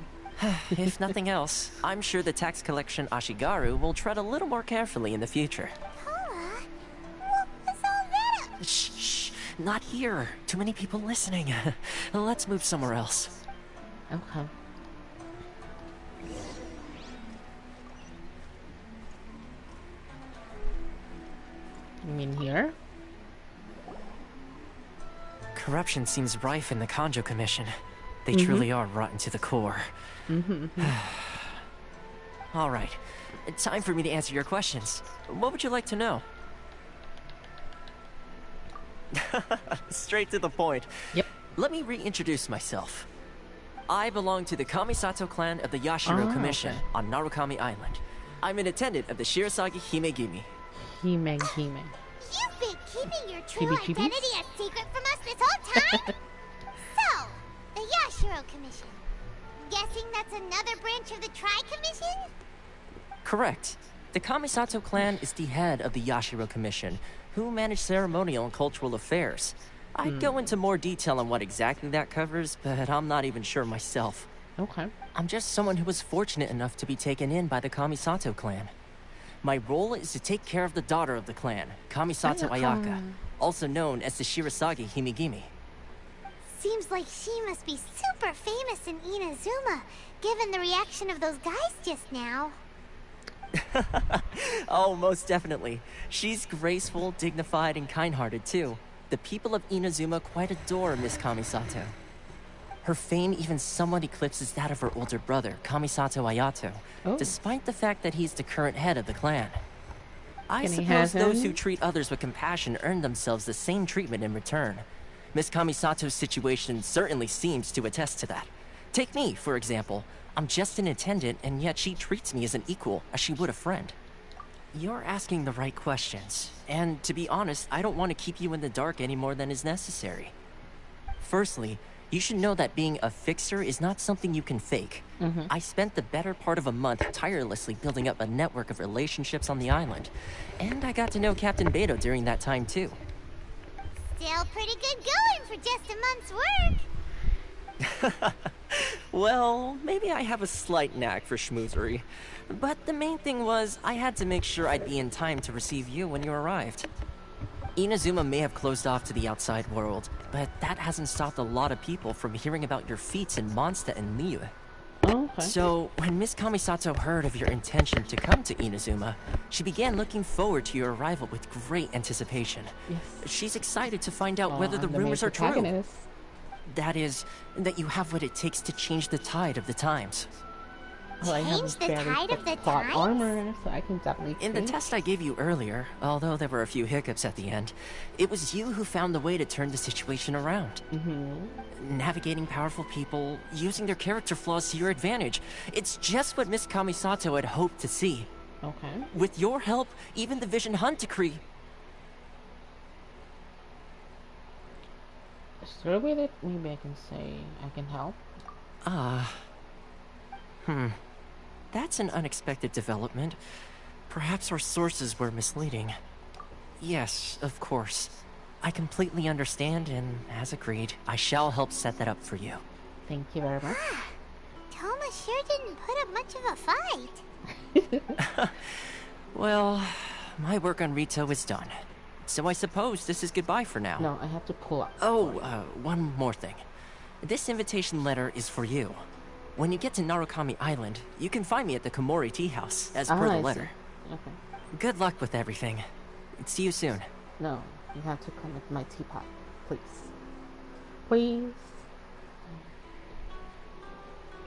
If nothing else, I'm sure the tax collection Ashigaru will tread a little more carefully in the future. Paula, what was all that? Shh, not here. Too many people listening. Let's move somewhere else. Okay. You mean here? Corruption seems rife in the Kanjo Commission. They truly are rotten to the core. All right, time for me to answer your questions. What would you like to know? Straight to the point. Yep. Let me reintroduce myself. I belong to the Kamisato clan of the Yashiro Commission on Narukami Island. I'm an attendant of the Shirasagi Himegimi. Himegimi. You've been keeping your true Chibi-chibis? identity a secret from us this whole time? So, the Yashiro Commission. Guessing that's another branch of the Tri-Commission? Correct. The Kamisato clan is the head of the Yashiro Commission, who manage ceremonial and cultural affairs. I'd go into more detail on what exactly that covers, but I'm not even sure myself. Okay. I'm just someone who was fortunate enough to be taken in by the Kamisato clan. My role is to take care of the daughter of the clan, Kamisato Ayaka, also known as the Shirasagi Himegimi. Seems like she must be super famous in Inazuma, given the reaction of those guys just now. Oh, most definitely. She's graceful, dignified, and kind-hearted too. The people of Inazuma quite adore Miss Kamisato. Her fame even somewhat eclipses that of her older brother, Kamisato Ayato, despite the fact that he's the current head of the clan. I suppose those who treat others with compassion earn themselves the same treatment in return. Miss Kamisato's situation certainly seems to attest to that. Take me, for example. I'm just an attendant, and yet she treats me as an equal, as she would a friend. You're asking the right questions, and to be honest, I don't want to keep you in the dark any more than is necessary. Firstly, you should know that being a fixer is not something you can fake. I spent the better part of a month tirelessly building up a network of relationships on the island, and I got to know Captain Beto during that time too. Still pretty good going for just a month's work. Well, maybe I have a slight knack for schmoozery. But the main thing was, I had to make sure I'd be in time to receive you when you arrived. Inazuma may have closed off to the outside world, but that hasn't stopped a lot of people from hearing about your feats in Mondstadt and Liyue. So, when Miss Kamisato heard of your intention to come to Inazuma, she began looking forward to your arrival with great anticipation. She's excited to find out whether the rumors are true. That is, that you have what it takes to change the tide of the times. Well, I have Change this the fairly tide of the thick plot tides? armor, so I can definitely In the change. test I gave you earlier, although there were a few hiccups at the end, it was you who found the way to turn the situation around. Navigating powerful people, using their character flaws to your advantage. It's just what Miss Kamisato had hoped to see. Okay. With your help, even the Vision Hunt decree. Is there a way that maybe I can say I can help? That's an unexpected development. Perhaps our sources were misleading. Yes, of course. I completely understand, and as agreed, I shall help set that up for you. Thank you very much. Toma sure didn't put up much of a fight. Well, my work on Rito is done. So I suppose this is goodbye for now. No, I have to pull up. Oh, one more thing. This invitation letter is for you. When you get to Narukami Island, you can find me at the Komori Tea House, as per the I letter. see. Okay. Good luck with everything. See you soon. No, you have to come with my teapot, please. Please.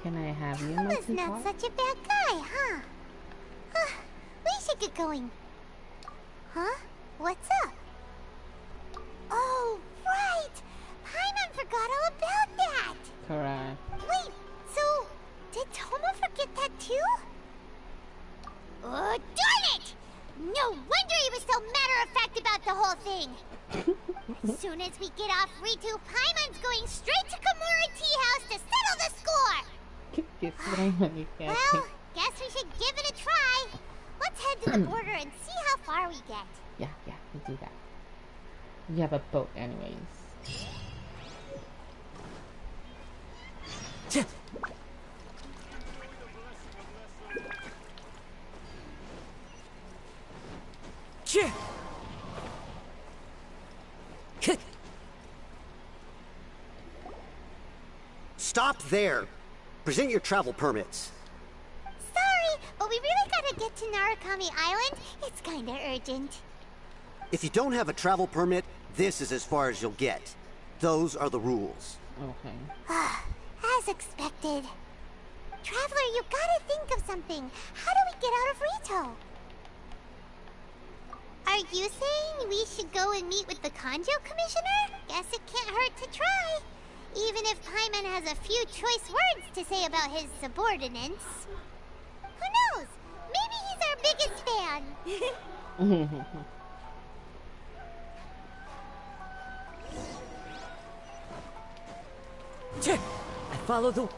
Can I have you in my Toma's teapot? not such a bad guy, huh? We should get going. Huh? What's up? Oh, right! Paimon forgot all about that! Correct. Wait, so did Toma forget that too? Oh, darn it! No wonder he was so matter-of-fact about the whole thing! As soon as we get off Ritu, Paimon's going straight to Komori Tea House to settle the score! Well, guess we should give it a try. Let's head to the border and see how far we get. Yeah, we do that. We have a boat anyways. Stop there! Present your travel permits. Sorry, but we really gotta get to Narukami Island. It's kinda urgent. If you don't have a travel permit, this is as far as you'll get. Those are the rules. Okay. As expected. Traveler, you gotta think of something. How do we get out of Rito? Are you saying we should go and meet with the Kanjo Commissioner? Guess it can't hurt to try. Even if Paimon has a few choice words to say about his subordinates. Who knows? Maybe he's our biggest fan. I follow the...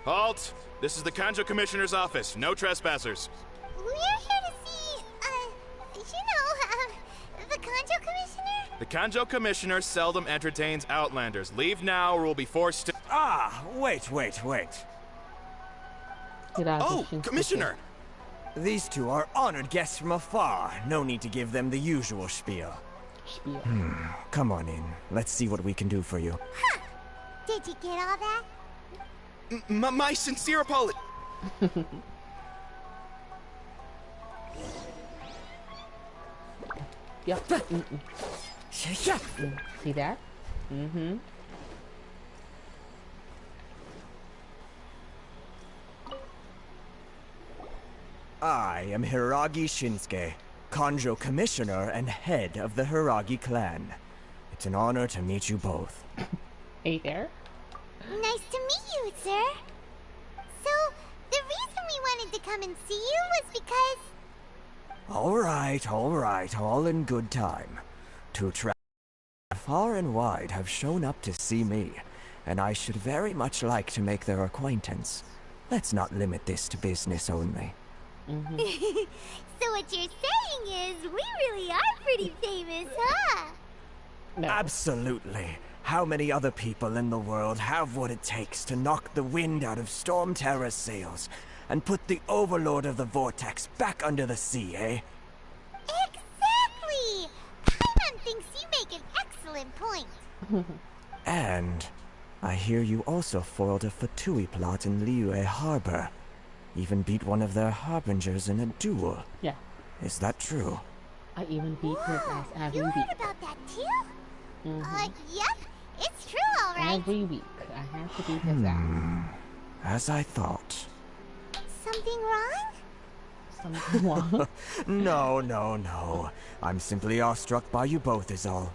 Halt! This is the Kanjo Commissioner's office. No trespassers. We're here to see, the Kanjo Commissioner? The Kanjo Commissioner seldom entertains Outlanders. Leave now or we'll be forced to... Wait. Oh, Commissioner! These two are honored guests from afar. No need to give them the usual spiel. Come on in. Let's see what we can do for you. Huh. Did you get all that? My sincere apology. Yep. See that? I am Hiragi Shinsuke, Kanjo Commissioner and head of the Hiragi clan. It's an honor to meet you both. Hey there. Nice to meet you, sir. So, the reason we wanted to come and see you was because... All right, all in good time. Two travelers far and wide have shown up to see me, and I should very much like to make their acquaintance. Let's not limit this to business only. So what you're saying is, we really are pretty famous, huh? No. Absolutely. How many other people in the world have what it takes to knock the wind out of Storm Terror's sails and put the Overlord of the Vortex back under the sea, eh? Exactly! Paimon thinks you make an excellent point. And I hear you also foiled a Fatui plot in Liyue Harbor. Even beat one of their harbingers in a duel. Yeah. Is that true? I even beat his ass. You heard about that too? Yep. It's true, alright. Every week, I have to beat his ass. As I thought. Something wrong? Something wrong? No. I'm simply awestruck by you both is all.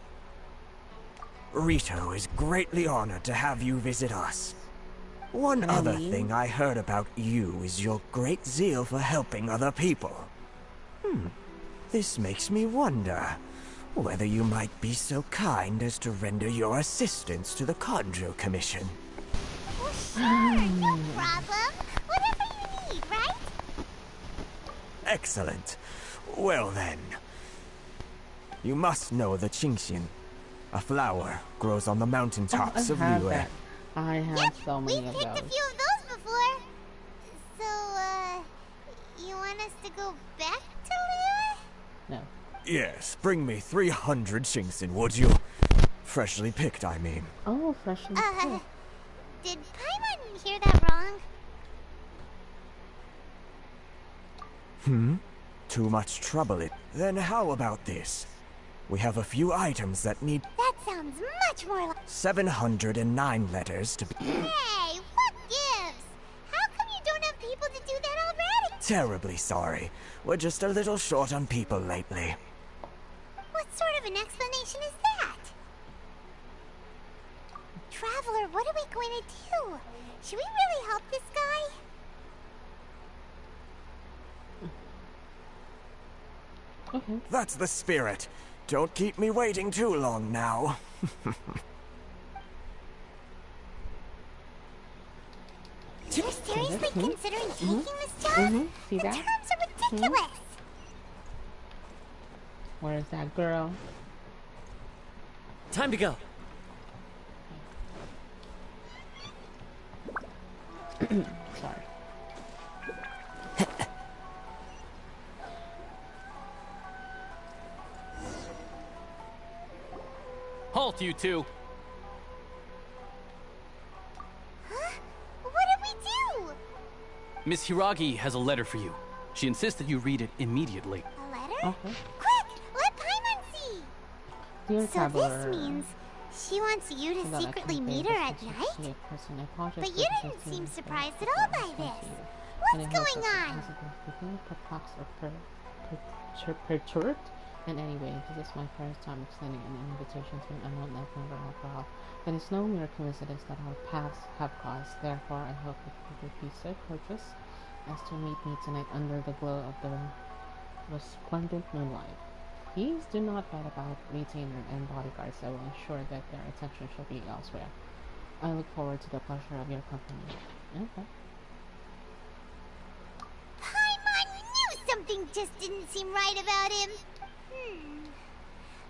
Rito is greatly honored to have you visit us. One other thing I heard about you is your great zeal for helping other people. This makes me wonder whether you might be so kind as to render your assistance to the Conjo Commission. Well, sure, no problem. Whatever you need, right? Excellent. Well then, you must know the Qingxian. A flower grows on the mountaintops of Liyue. That. I have so many of We've picked those. a few of those before. So, you want us to go back to Liyue? No. Yes, bring me 300 Qingxian, would you? Freshly picked, I mean. Oh, freshly picked. Did Paimon hear that wrong? Too much trouble. Then how about this? We have a few items that need That sounds much more like... 709 letters to be... Hey, what gives? How come you don't have people to do that already? Terribly sorry. We're just a little short on people lately. What sort of an explanation is that? Traveler, what are we going to do? Should we really help this guy? Okay. That's the spirit. Don't keep me waiting too long now. You're seriously considering taking this job? See the that? terms are ridiculous. Where is that girl? Time to go. Sorry. Halt, you two! Huh? What did we do? Miss Hiragi has a letter for you. She insists that you read it immediately. A letter? Okay. Quick, let Paimon see. Dear So Traveler, this means she wants you to so that I secretly can meet pay her at attention night? to a person I apologize But for you the didn't seem distance surprised that at all I by spent this. here. What's And I hope going that on? the consequence became perplexed or perturbed. And anyway, this is my first time extending an invitation to an unknown member after all. It is no mere coincidence that our paths have crossed. Therefore, I hope that you would be so courteous as to meet me tonight under the glow of the resplendent moonlight. Please do not write about retainer and bodyguards. I will ensure that their attention shall be elsewhere. I look forward to the pleasure of your company. Okay. Paimon knew something just didn't seem right about him.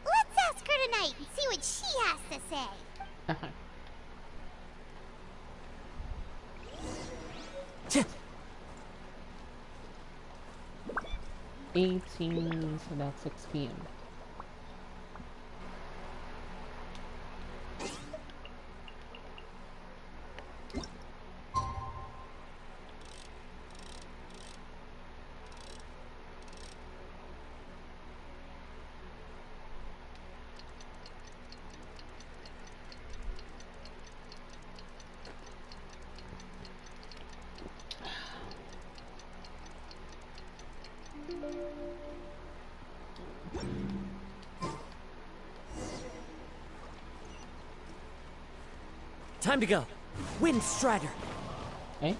Let's ask her tonight and see what she has to say. 18, so that's 6 p.m. Time to go. Wind Strider. Okay.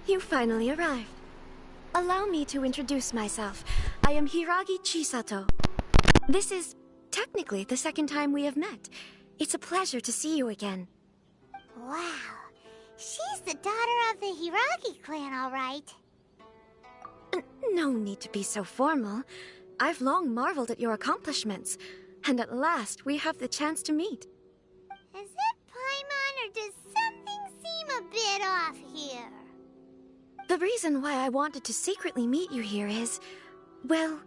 You finally arrived. Allow me to introduce myself. I am Hiragi Chisato. This is technically the second time we have met. It's a pleasure to see you again. Wow. She's the daughter of the Hiragi clan, all right. No need to be so formal. I've long marveled at your accomplishments. And at last, we have the chance to meet. Is it Paimon, or does something seem a bit off here? The reason why I wanted to secretly meet you here is... well,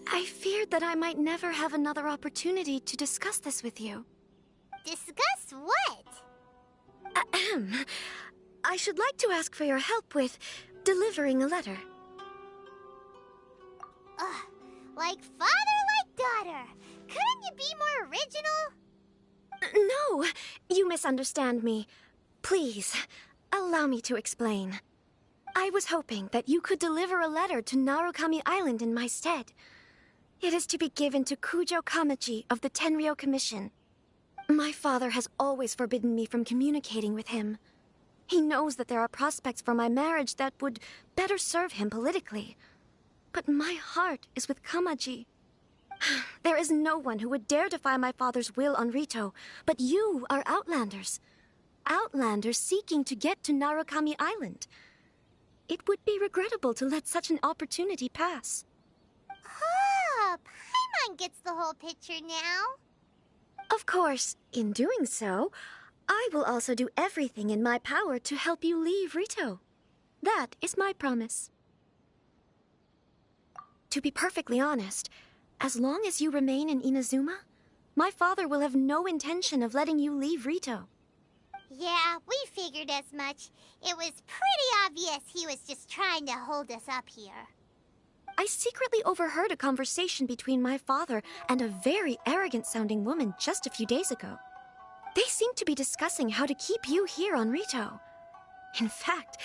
I feared that I might never have another opportunity to discuss this with you. Discuss what? Ahem. I should like to ask for your help with delivering a letter. Like father, like daughter. Couldn't you be more original? No, you misunderstand me. Please, allow me to explain. I was hoping that you could deliver a letter to Narukami Island in my stead. It is to be given to Kujo Kamaji of the Tenryou Commission. My father has always forbidden me from communicating with him. He knows that there are prospects for my marriage that would better serve him politically. But my heart is with Kamaji. There is no one who would dare defy my father's will on Rito, but you are Outlanders. Outlanders seeking to get to Narukami Island. It would be regrettable to let such an opportunity pass. Oh, Paimon gets the whole picture now. Of course, in doing so, I will also do everything in my power to help you leave Rito. That is my promise. To be perfectly honest, as long as you remain in Inazuma, my father will have no intention of letting you leave Rito. Yeah, we figured as much. It was pretty obvious he was just trying to hold us up here. I secretly overheard a conversation between my father and a very arrogant-sounding woman just a few days ago. They seemed to be discussing how to keep you here on Rito. In fact,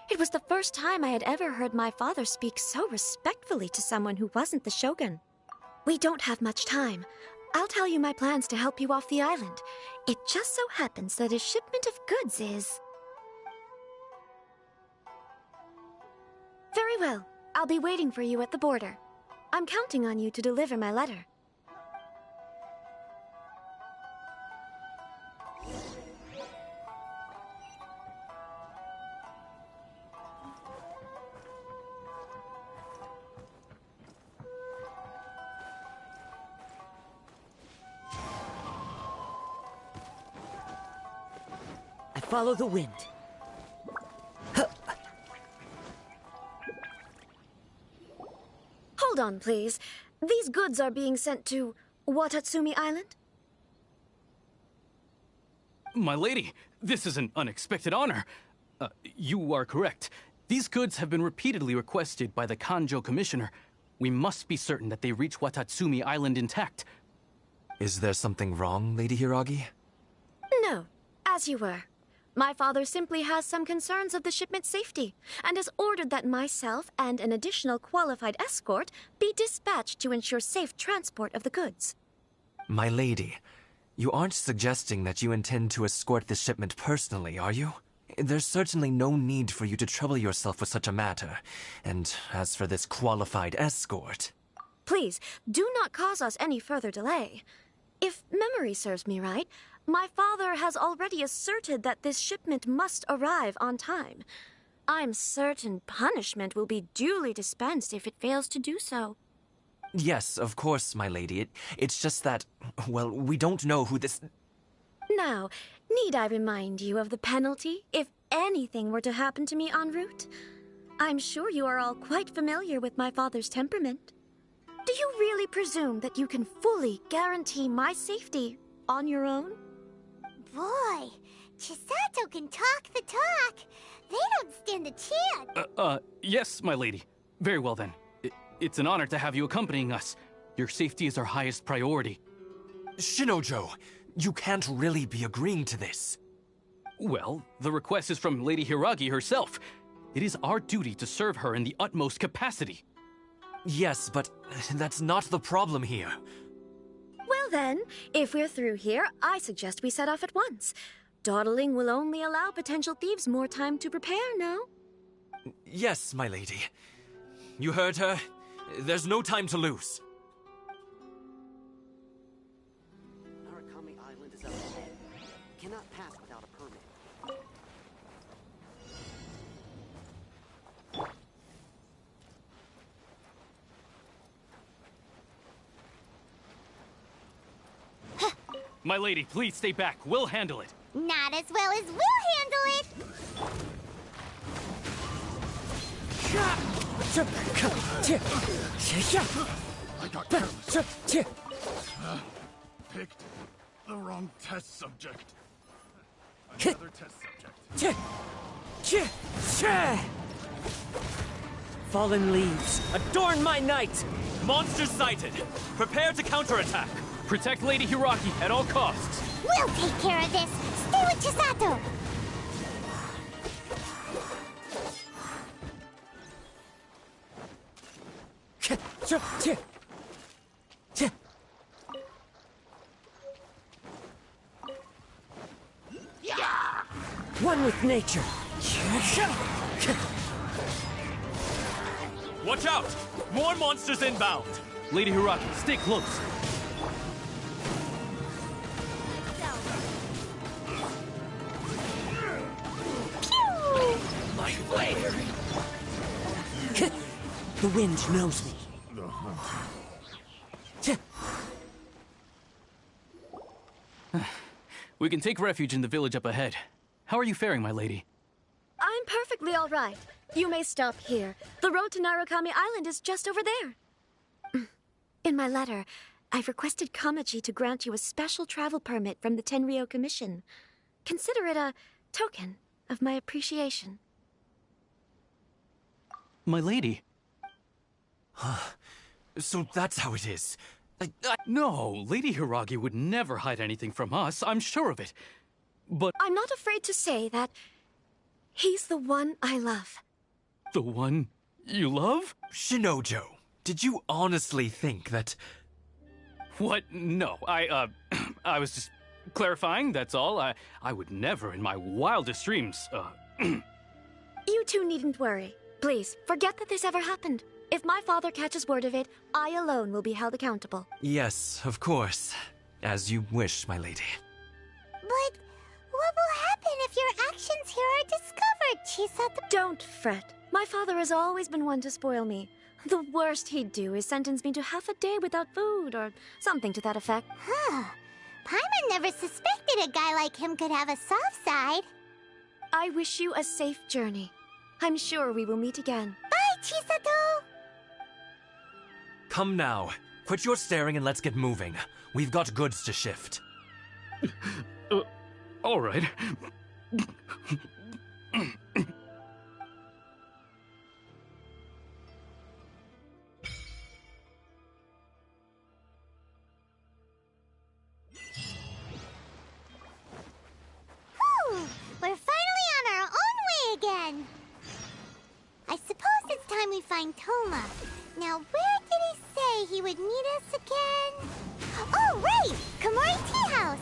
it was the first time I had ever heard my father speak so respectfully to someone who wasn't the Shogun. We don't have much time. I'll tell you my plans to help you off the island. It just so happens that a shipment of goods is... Very well. I'll be waiting for you at the border. I'm counting on you to deliver my letter. I follow the wind. Hold on, please. These goods are being sent to Watatsumi Island? My lady, this is an unexpected honor. You are correct. These goods have been repeatedly requested by the Kanjo Commissioner. We must be certain that they reach Watatsumi Island intact. Is there something wrong, Lady Hiragi? No, as you were. My father simply has some concerns of the shipment's safety, and has ordered that myself and an additional qualified escort be dispatched to ensure safe transport of the goods. My lady, you aren't suggesting that you intend to escort this shipment personally, are you? There's certainly no need for you to trouble yourself with such a matter. And as for this qualified escort... Please, do not cause us any further delay. If memory serves me right, my father has already asserted that this shipment must arrive on time. I'm certain punishment will be duly dispensed if it fails to do so. Yes, of course, my lady. It's just that, well, we don't know who this... Now, need I remind you of the penalty if anything were to happen to me en route? I'm sure you are all quite familiar with my father's temperament. Do you really presume that you can fully guarantee my safety on your own? Boy, Chisato can talk the talk. They don't stand a chance. Yes, my lady. Very well then. It's an honor to have you accompanying us. Your safety is our highest priority. Shinojo, you can't really be agreeing to this. Well, the request is from Lady Hiragi herself. It is our duty to serve her in the utmost capacity. Yes, but that's not the problem here. Well then, if we're through here, I suggest we set off at once. Dawdling will only allow potential thieves more time to prepare, no? Yes, my lady. You heard her. There's no time to lose. Narukami Island is up ahead. Cannot pass without a permit. My lady, please stay back. We'll handle it. Not as well as we'll handle it. I got careless. Picked the wrong test subject. Another test subject. Fallen leaves, adorn my night! Monsters sighted! Prepare to counterattack! Protect Lady Hiraki at all costs. We'll take care of this. Stay with Chisato. One with nature! Watch out! More monsters inbound! Lady Hiraki, stay close. My flare! The wind knows me. We can take refuge in the village up ahead. How are you faring, my lady? I'm perfectly all right. You may stop here. The road to Narukami Island is just over there. In my letter, I've requested Kamaji to grant you a special travel permit from the Tenryou Commission. Consider it a token of my appreciation. My lady. So that's how it is. No, Lady Hiragi would never hide anything from us. I'm sure of it. But I'm not afraid to say that he's the one I love. the one you love? Shinojo, did you honestly think that... What? No, I was just clarifying, that's all. I would never in my wildest dreams, You two needn't worry. Please, forget that this ever happened. If my father catches word of it, I alone will be held accountable. Yes, of course. As you wish, my lady. But what will happen if your actions here are discovered, Chisato? Don't fret. My father has always been one to spoil me. The worst he'd do is sentence me to half a day without food, or something to that effect. Huh. Paimon never suspected a guy like him could have a soft side. I wish you a safe journey. I'm sure we will meet again. Bye, Chisato! Come now. Quit your staring and let's get moving. We've got goods to shift. All right. We're finally on our own way again. I suppose it's time we find Toma. Now, where did he say he would meet us again? Oh, right! Komori Tea House!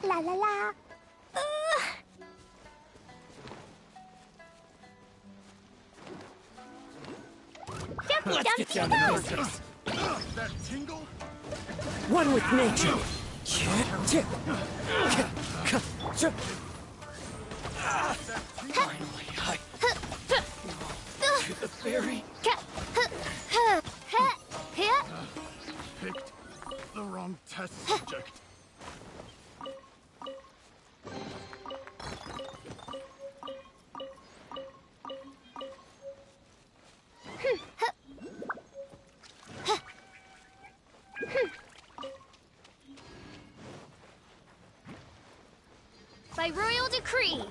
La la la. Let's get down to business. That tingle? One with nature. The fairy? Picked the wrong test subject. By royal decree.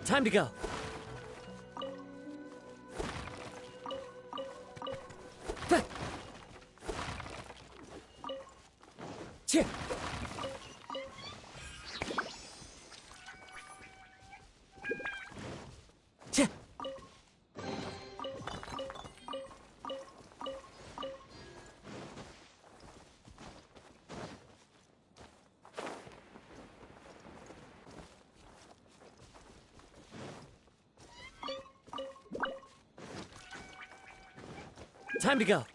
Time to go. Time to go.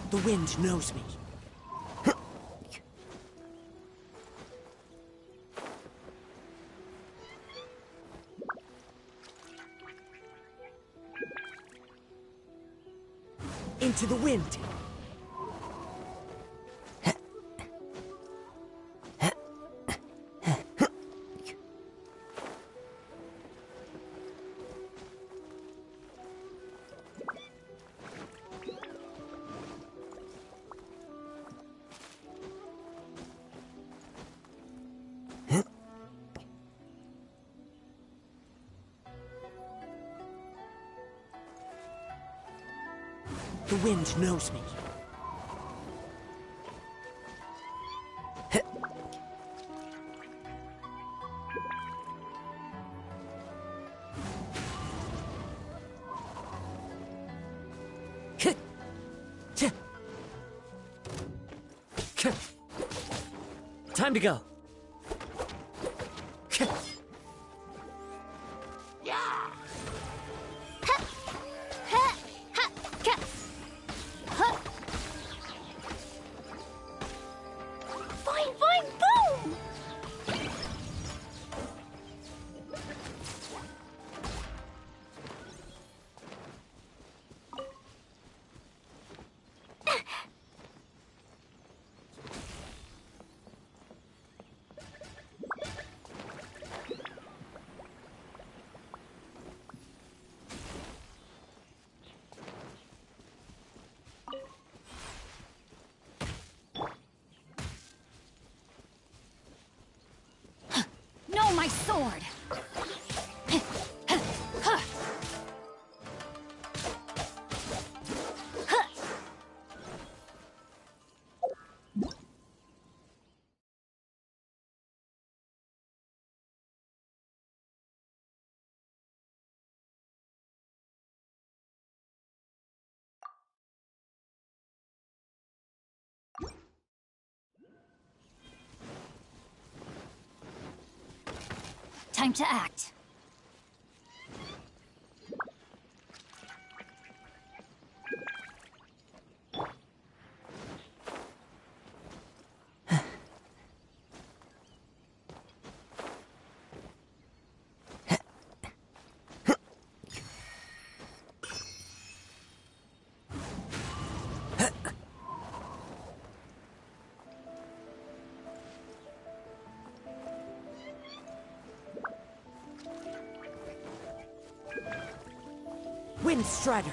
The wind knows me. Into the wind. The wind knows me. Time to go. No, my sword! Time to act. Wind Strider!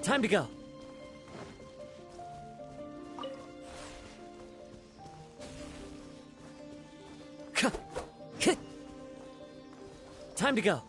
Time to go. Time to go.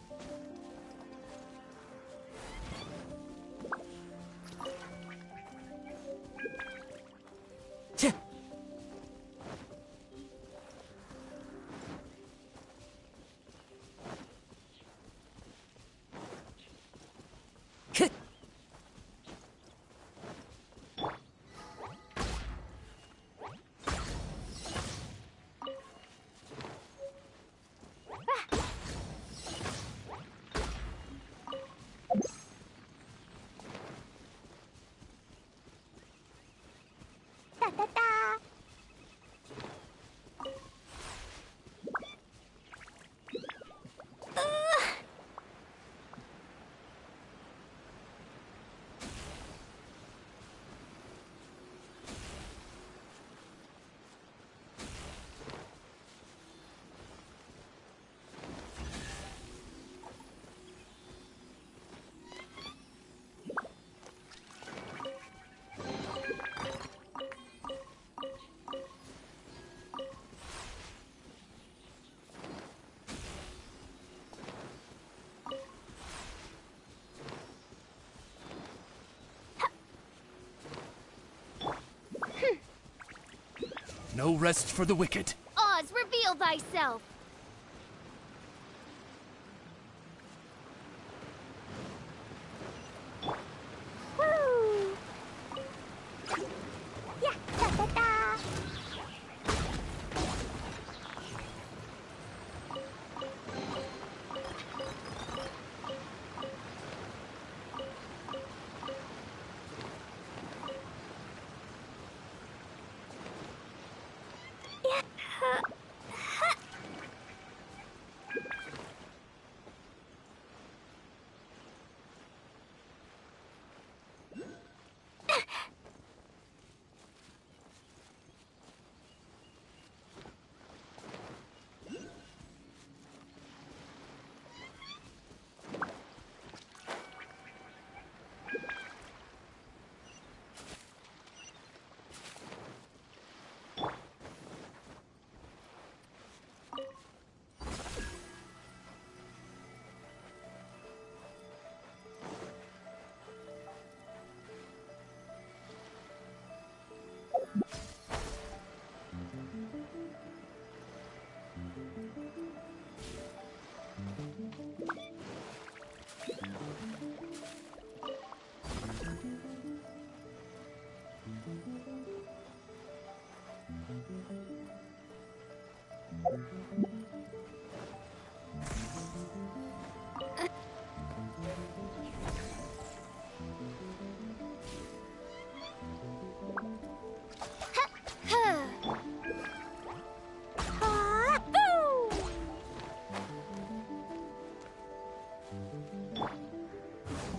No rest for the wicked. Oz, reveal thyself! Woo! Yeah, da-da-da!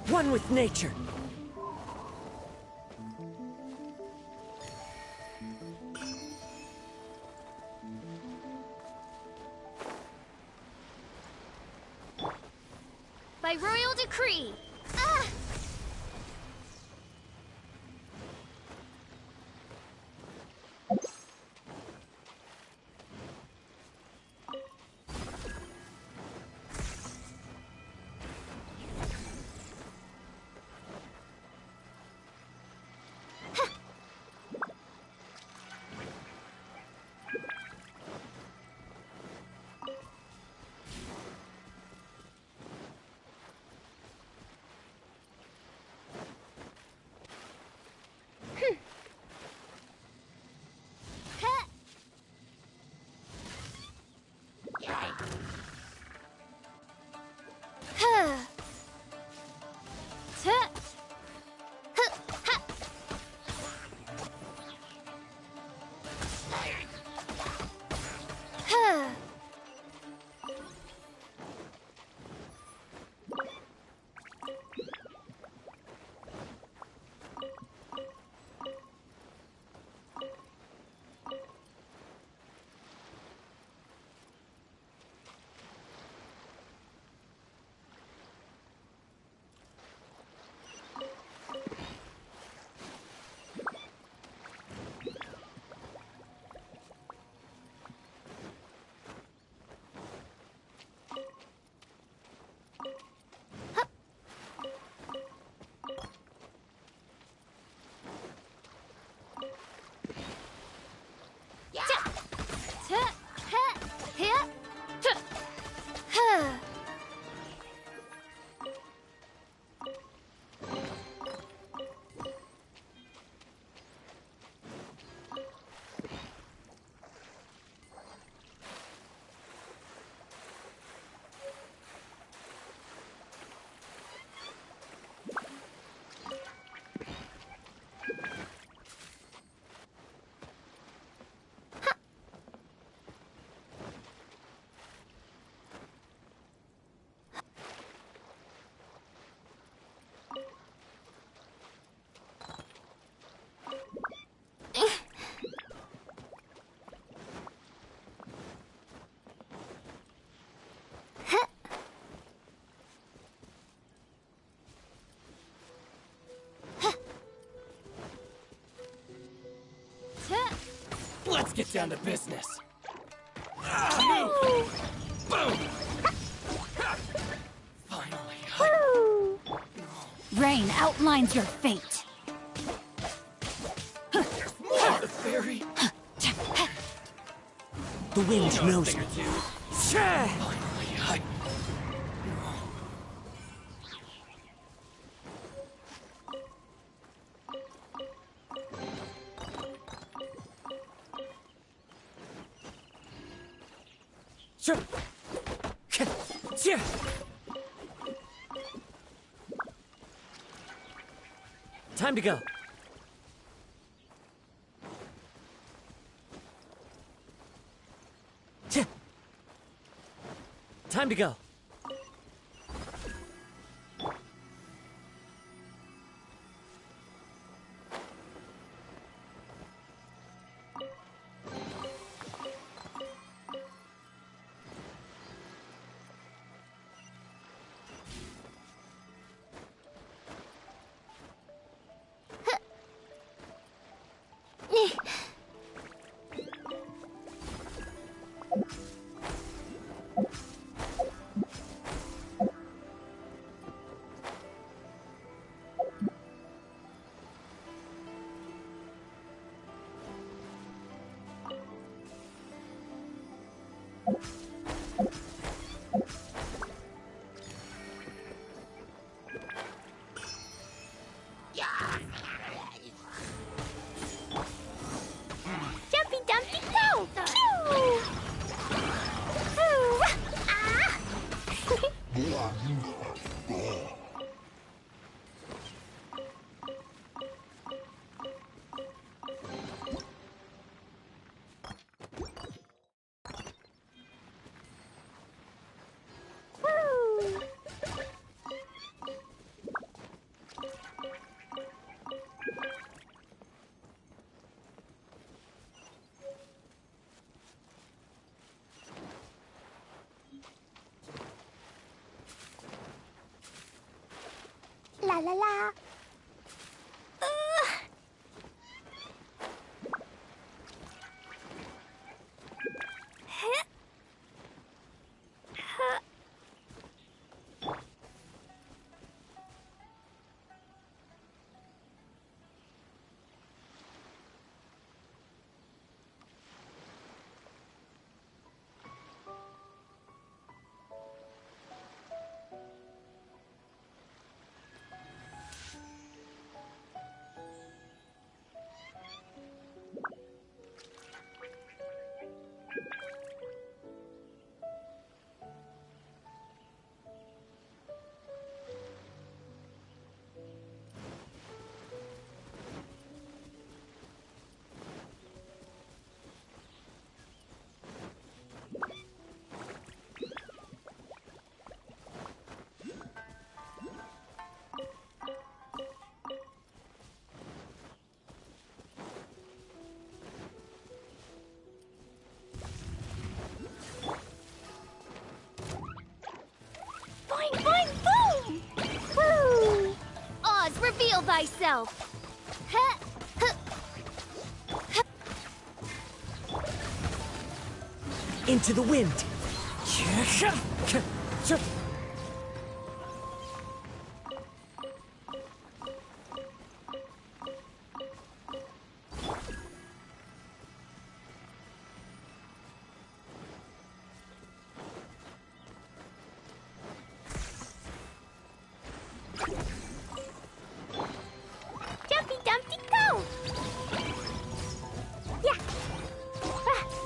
One with nature. By royal decree! Let's get down to business. Boom! Finally, Rain outlines your fate. The fairy. The wind knows me. Finally, Time to go. Time to go. Jumpy Dumpty go! Ooh. Ooh. Ah. Woo. La la la. Boing, boing, boom! Woo! Oz, reveal thyself! Ha! Ha! Into the wind. Jumpy Dumpty go! Yeah! Ah.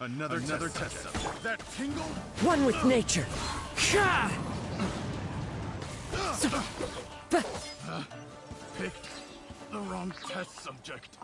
Another test subject. That tingle? One with nature. Picked the wrong test subject.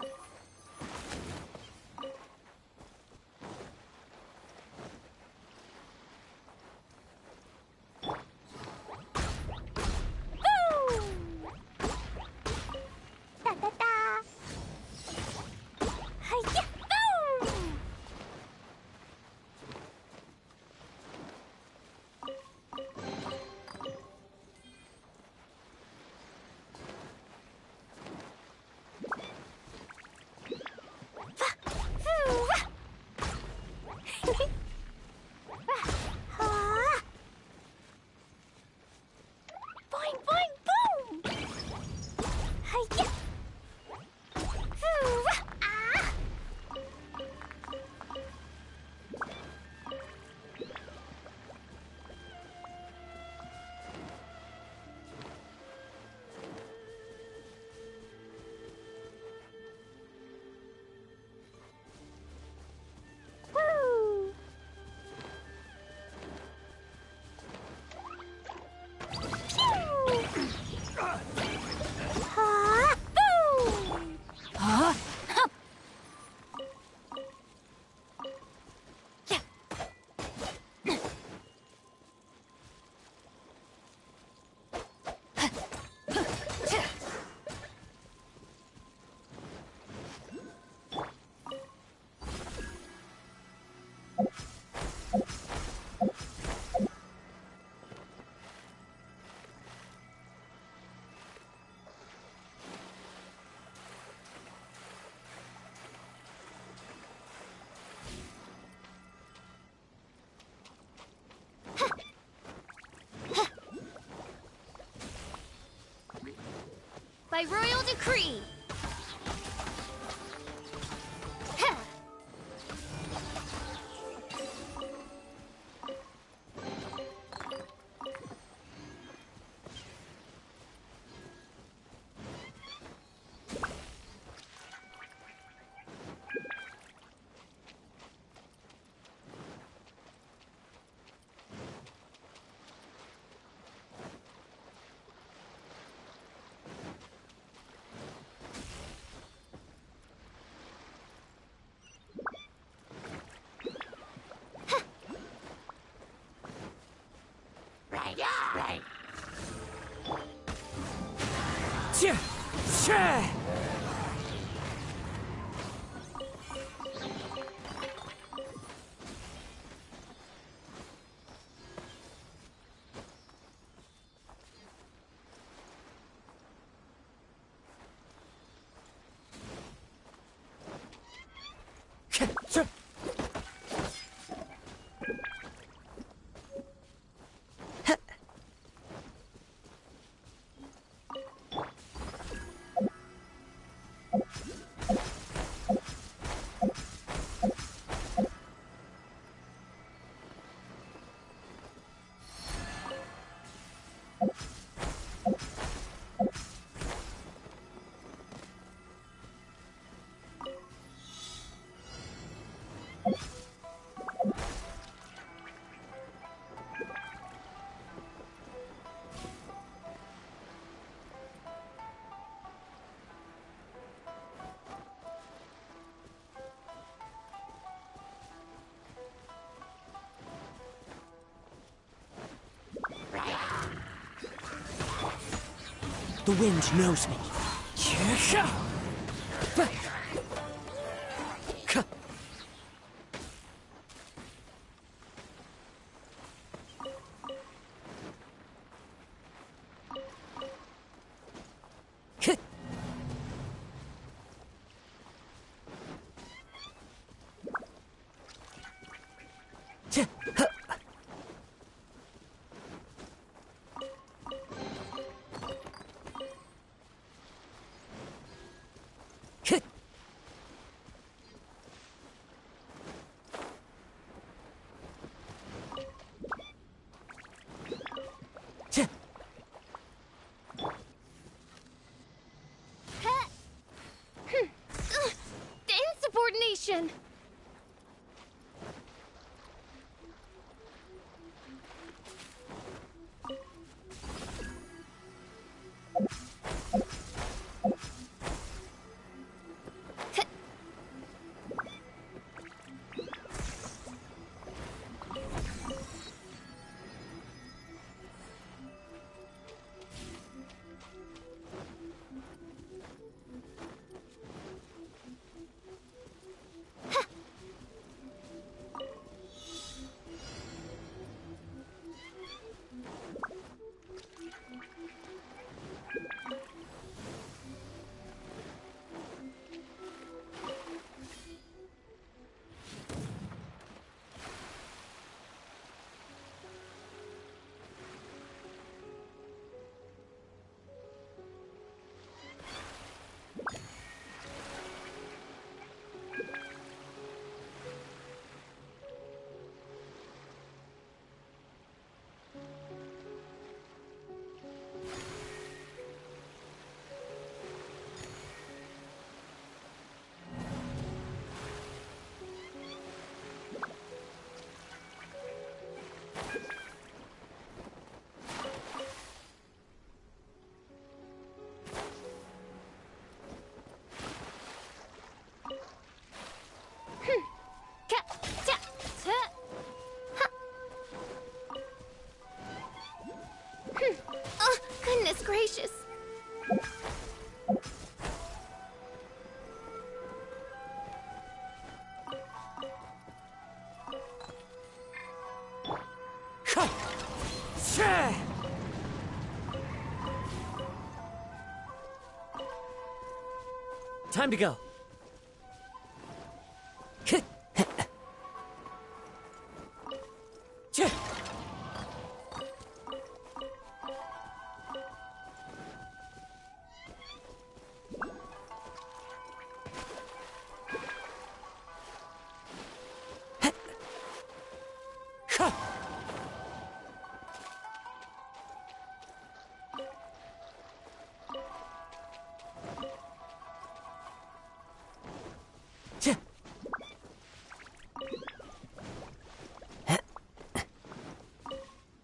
By royal decree. The wind knows me. Goodness gracious. Time to go.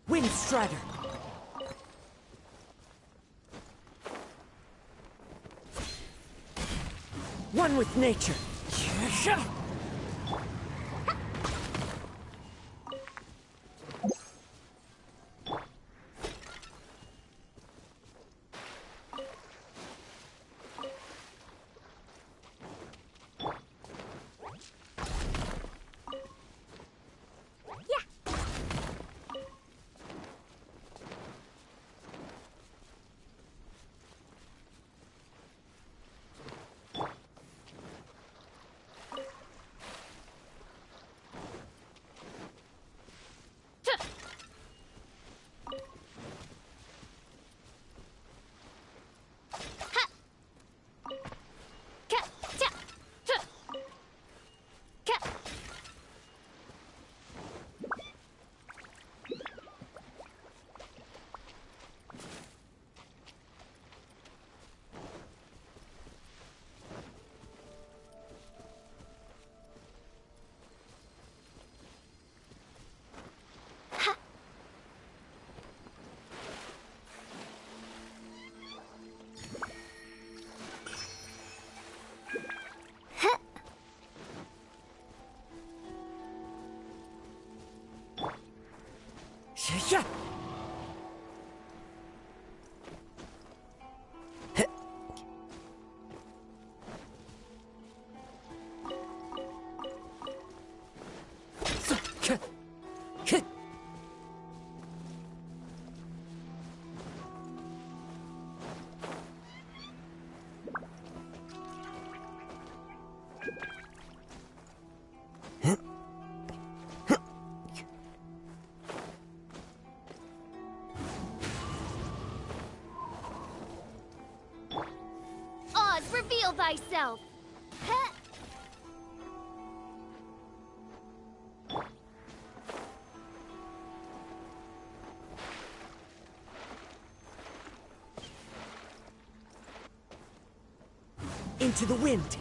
Wind Strider. One with nature. Yeah. Reveal thyself! Into the wind!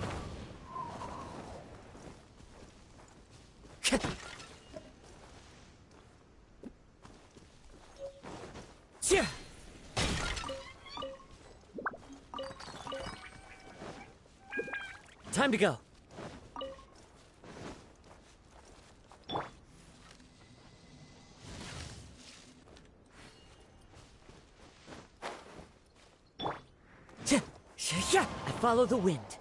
Time to go. I follow the wind.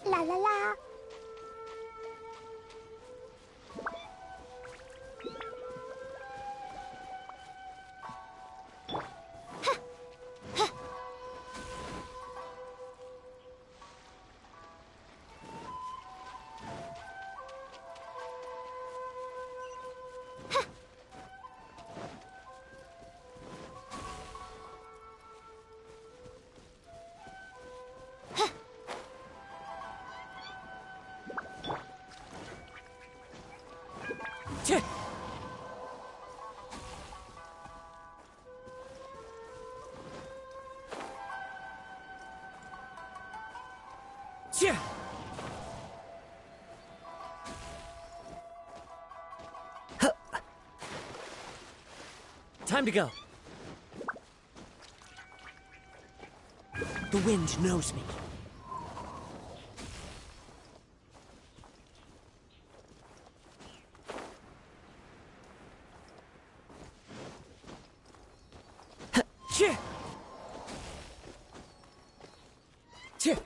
La la la. Time to go. The wind knows me. Cheer!